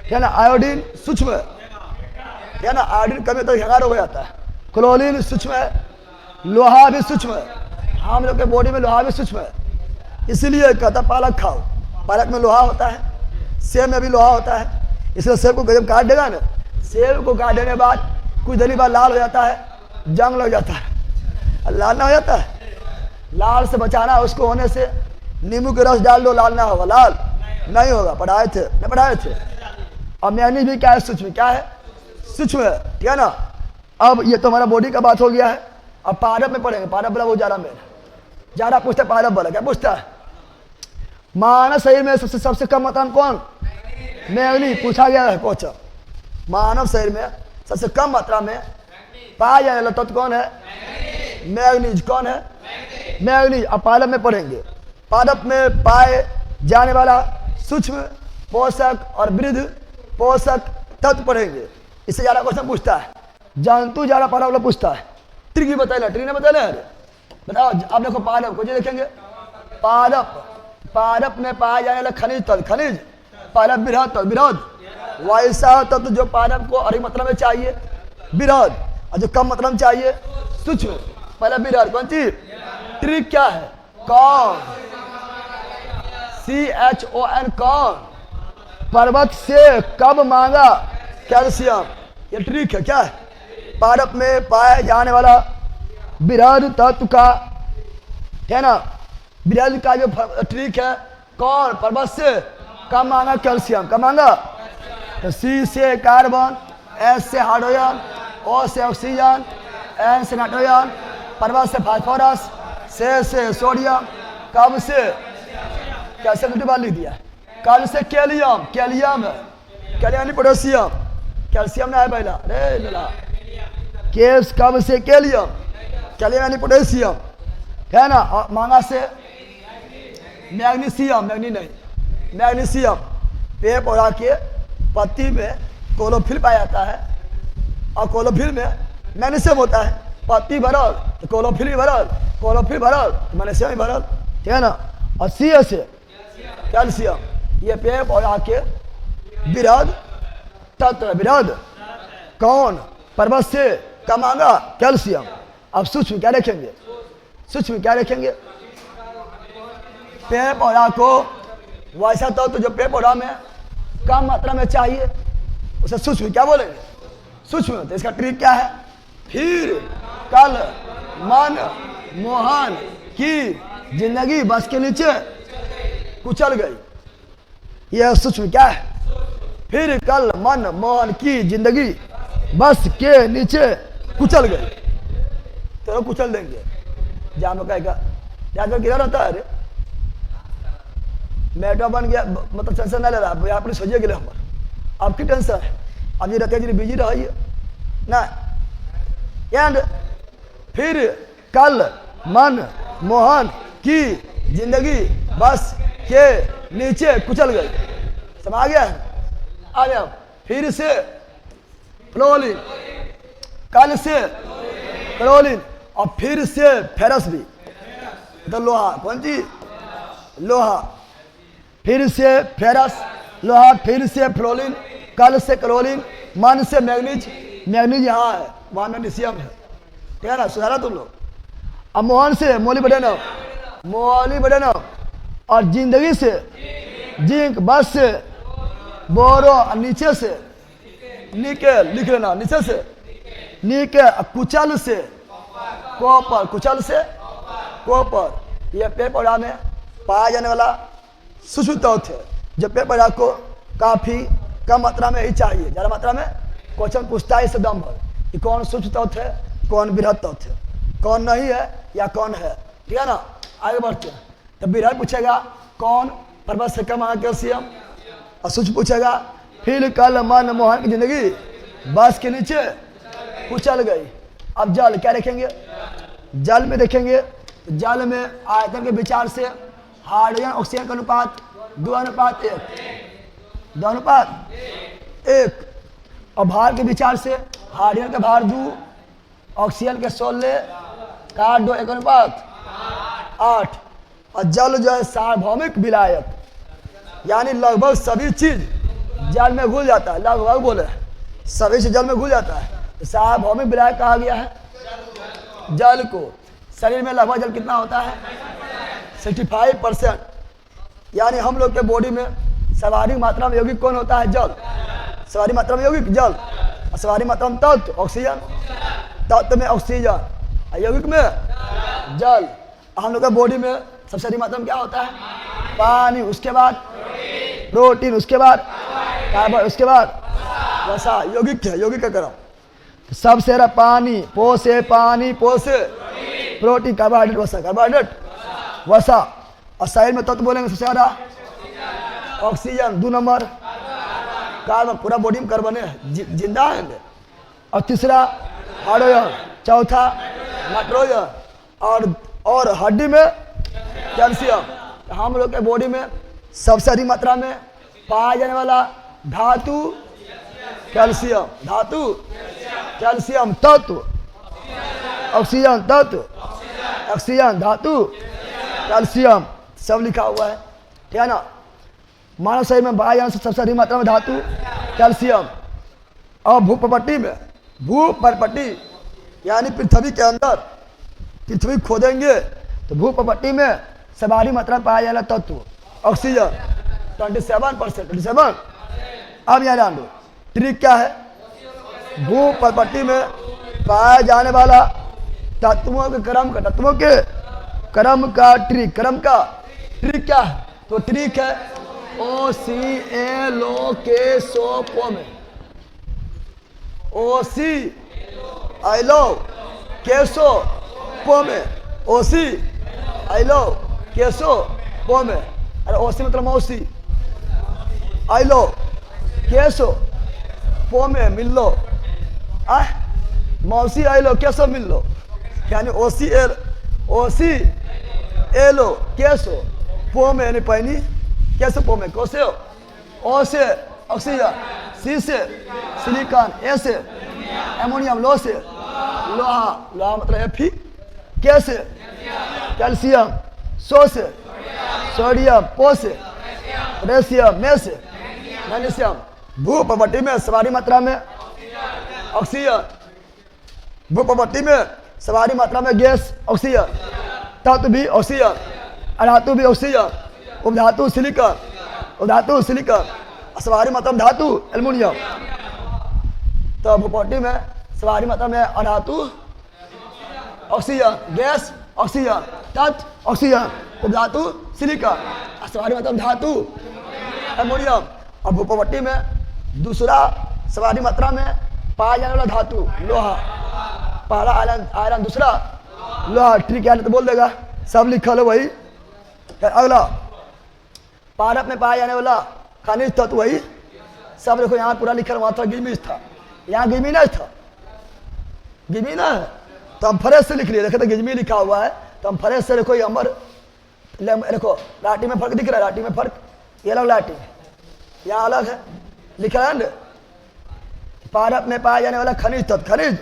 है ना। आयोडीन सूक्ष्म है ना, आयोडीन कमी तो हंगार हो जाता है। क्लोरीन सूक्ष्म है, लोहा भी सूक्ष्म है, हम लोग के बॉडी में लोहा भी सूक्ष्म है। इसीलिए कहता पालक खाओ, पालक में लोहा होता है, सेब में भी लोहा होता है। इसलिए सेब को जब काट देगा ना, सेब को काट देने के बाद कुछ देर बाद लाल हो जाता है, जंग लग जाता है, लाल ना हो जाता है। लाल से बचाना है उसको होने से, नींबू के रस डाल दो, लाल ना होगा, लाल नहीं होगा। पढ़ाए थे। और मैंने भी क्या है? सूक्ष्म, क्या है? सूक्ष्म है, ठीक है ना। अब ये तो हमारा बॉडी का बात हो गया है। अब पारब में पढ़ेंगे, पारब वाला वो ज़्यादा पूछता है। पारब वाला क्या पूछता है? मानव शरीर में सबसे कम मात्रा में कौन? मैग्नीज पूछा गया है क्वेश्चन। मानव शरीर में सबसे कम मात्रा में पाया जाने वाला तत्व कौन है? मैग्नीज। कौन है? मैग्नीज। अब पारब में पढ़ेंगे पादप में पाए जाने वाला सूक्ष्म पोषक और वृद्ध पोषक तत्व पढ़ेंगे। इससे ज्यादा क्वेश्चन पूछता है, जंतु ज्यादा पढ़ा वाला पूछता है। ट्री की बताया, ट्री ने बताया अरे बताओ। आप देखो पादप को देखेंगे, पादप, पादप में पाए जाने वाला खनिज तत्व, खनिज पादप बृहद तत्व, बृहद वैसा तत्व जो पादप को अधिक मात्रा में चाहिए बृहद, और जो कम मात्रा में चाहिए सूक्ष्म। पहला बृहद कौन सी? ट्री क्या है? कौन, CHON, कौन। पर्वत से कब मांगा? कैल्शियम। ये ट्रिक है, क्या है? पादप में पाए जाने वाला बृहद तत्व का, है ना, बृहद का जो ट्रिक है, कौन? पर्वत से कब मांगा? कैल्शियम। कब मांगा? तो C से कार्बन, S से हाइड्रोजन, O से ऑक्सीजन, N से नाइट्रोजन, पर्वत से फास्फोरस, से सोडियम, कब से? कैल्शियम की बात लिख दिया। कल से कैलियम, कैलियम है, कैलियम यानी पोटेशियम, कैल्शियम ना है पहला, अरे मिला केस। कब से? कैलियम, कैलियम यानी पोटेशियम, है ना। और मांगा से मैग्नीशियम, मैग्नीशियम। पेड़ पौधा के पत्ती में क्लोरोफिल पाया जाता है, और क्लोरोफिल में मैग्नीशियम होता है। पत्ती भरल तो क्लोरोफिल भी भरल, क्लोरोफिल भरल तो मैग्नीशियम भी भरल, ठीक है ना। और C से कैल्शियम। ये पेड़ पौधा के बृहद तत्व, बृहद कौन? पर्वत से कब मांगा? कैल्शियम। अब सूक्ष्म क्या देखेंगे? सूक्ष्म क्या देखेंगे? पेड़ पौधा को वैसा तत्व जो पेड़ पौधा में कम मात्रा में चाहिए उसे सूक्ष्म क्या बोलेंगे? सूक्ष्म। तो इसका ट्रिक क्या है? फिर कल मन मोहन की जिंदगी बस के नीचे कुचल गई। यह सूक्ष्म क्या है? फिर कल मन मोहन की जिंदगी बस के नीचे कुचल गई। तो कुचल देंगे। जानो कहेगा याद किधर रहता है? अरे मैटो बन गया, मतलब टेंशन नहीं ले रहा, यहाँ पर सोचिए गए हमारे, आपकी टेंशन है। अब ये रहते जी बिजी रहिए ना। एंड फिर कल मन मोहन की जिंदगी बस के नीचे कुचल गई। समझ गया? आ गया। फिर से फ्लोरीन, कल से क्लोरीन, और फिर से फेरस भी, तो लोहा, कौन सी? लोहा। फिर से फेरस, लोहा, फिर से फ्लोरीन, कल से क्लोरीन, मन से मैग्नीज, मैग्नीज यहाँ है, वहाँ मैग्नीशियम है, ठीक है ना। सुधारा तुम लोग। अब मोहन से मोलिब्डेनम, मोलिब्डेनम, और जिंदगी से जिंक, बस से बोरो, नीचे से निकेल, लिख लेना, नीचे से निकेल, कुचल से कॉपर, कुचल से कॉपर। यह पेड़ पौधा में पाया जाने वाला सूक्ष्म तत्व है, जो पेड़ पौधा को काफी कम मात्रा में ही चाहिए। ज्यादा मात्रा में क्वेश्चन पूछता है इससे दम भर कि कौन सूक्ष्म तत्व है, कौन बृहद तत्व है, कौन नहीं है या कौन है, ठीक है ना। आगे बढ़ते हैं। तो बृहद पूछेगा कौन? पर्वत से कम आया कैल्शियम। और सूक्ष्म पूछेगा फिर कल मन मोहन की जिंदगी बस के नीचे कुचल गई। अब जल क्या देखेंगे? जल में देखेंगे तो जल में आयतन के विचार से हाइड्रोजन ऑक्सीजन का अनुपात 2:1, 2:1। और भार के विचार से हाइड्रोजन का भार 2, ऑक्सीजन के 16, कार्बन 2, 1:8। और जल जो है सार्वभौमिक विलायक, यानी लगभग सभी चीज जल में घुल जाता है। लगभग बोले सभी चीज जल में घुल जाता है, तो सार्वभौमिक विलायक कहा गया है जल को। शरीर में लगभग जल कितना होता है? 65%। यानी हम लोग के बॉडी में सर्वाधिक मात्रा में यौगिक कौन होता है? जल। सर्वाधिक मात्रा में यौगिक जल, और सर्वाधिक मात्रा में तत्व ऑक्सीजन। तत्व में ऑक्सीजन, यौगिक में जल। हम लोग के बॉडी में सबसे अधिक मात्रा में क्या होता है? पानी, उसके बाद प्रोटीन, उसके बाद कार्बन, उसके बाद वसा। यौगिक है, यौगिक का क्रम सबसे ज्यादा पानी, पोसे पानी, पोसे प्रोटीन, कार्बोहाइड्रेट, वसा, कार्बोहाइड्रेट, वसा। और शरीर में तत्व बोलेंगे सबसे ज्यादा ऑक्सीजन 2 नंबर, कार्बन, पूरा बॉडी में कार्बन है, जिंदा है। और तीसरा हाइड्रोजन, चौथा नाइट्रोजन, और हड्डी में कैल्शियम। हम लोग के बॉडी में सबसे अधिक मात्रा में पाया जाने वाला धातु कैल्शियम, धातु कैल्शियम तत्व, ऑक्सीजन तत्व, ऑक्सीजन धातु, कैल्शियम सब लिखा हुआ है, ठीक है ना। मानव शरीर में पाया जाने सबसे अधिक मात्रा में धातु कैल्शियम। और भूप्रपट्टी में, भूप्रपट्टी यानी पृथ्वी के अंदर, पृथ्वी खोदेंगे तो भूप्रपट्टी में सर्वाधिक मात्रा में पाया जाने तत्व ऑक्सीजन 27%, 27। अब यहाँ जान दो ट्रिक क्या है। भूप्रपट्टी में पाया जाने वाला तत्वों के क्रम का ट्रिक, क्रम का ट्रिक क्या है? तो ट्रिक है OCLO में, OCLO में, OCLO में। अरे ओसी मतलब मौसी, आइलो कैसो पो में मिल लो, मौसी आइलो कैसो मिल लो, यानी OCLO कैसो पो में, यानी पैनी कैसे पो में, कैसे ओ से ऑक्सीजन, सी से सिलिकॉन, ए से एमोनियम, लो से लोहा, लोहा मतलब Fe, कैसे कैल्शियम, सो से सोडियम, पो से पोटेशियम, में से मैग्नीशियम। भूप्रपट्टी में सर्वाधिक मात्रा में ऑक्सीजन, भूप्रपट्टी में सर्वाधिक मात्रा में गैस ऑक्सीजन, तत्व भी ऑक्सीजन, अधातु भी ऑक्सीजन, उपधातु सिलिकॉन, सर्वाधिक मात्रा में धातु एल्युमिनियम। तो भूप्रपट्टी में सर्वाधिक मात्रा में अधातु ऑक्सीजन, गैस ऑक्सीजन, तत्व ऑक्सीजन, उपधातु सिलिकॉन, सर्वाधिक मात्रा में धातु एल्युमिनियम। और भूप्रपट्टी में दूसरा सर्वाधिक मात्रा में पाया जाने वाला धातु लोहा, पहला आयरन, दूसरा लोहा। ट्रिक यानी तो बोल देगा, सब लिखा लो वही। अगला पारप में पाया जाने वाला खनिज तत्व वही, सब देखो यहाँ पूरा लिखा, वहां था गिमिस था, यहाँ गिमी नहीं था, गिमी ना है तो हम फ्रेश से लिख लिए, देखे तो गिजमी लिखा हुआ है तो हम फ्रेश से देखो, ये अमर देखो लाठी में फर्क दिख रहा है, लाठी में फर्क, ये अलग लाठी यहाँ अलग है, लिखा है ना। पारप में पाया जाने वाला खनिज तत्व, खनिज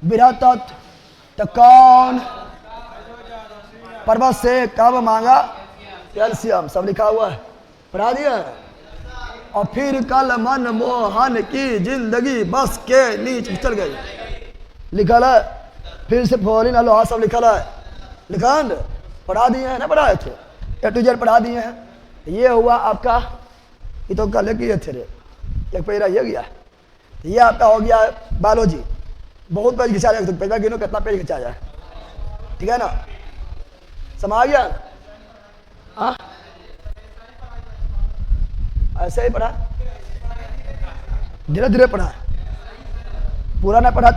बृहत तत्व तो कौन, पर्वत से कब मांगा कैल्शियम, सब लिखा हुआ है, पढ़ा दिया है। और फिर कल मन मोहन की जिंदगी बस के नीचे चल गई, लिखा है। फिर से फोलिन अलोहा सब लिखा है, लिखा है, पढ़ा दिए हैं ना, पढ़ाए थे A to Z पढ़ा दिए हैं। ये हुआ आपका, ये तो कल किए थे रे, एक पेज रह गया, ये आपका हो गया है बायोलॉजी। बहुत पेज खिंचा जाए, तो पेज गिनो कितना पेज खिंचा जाए, ठीक है ना, समझ गया। हाँ ऐसे ही पढ़ा, धीरे धीरे पढ़ा, पूरा ना पढ़ा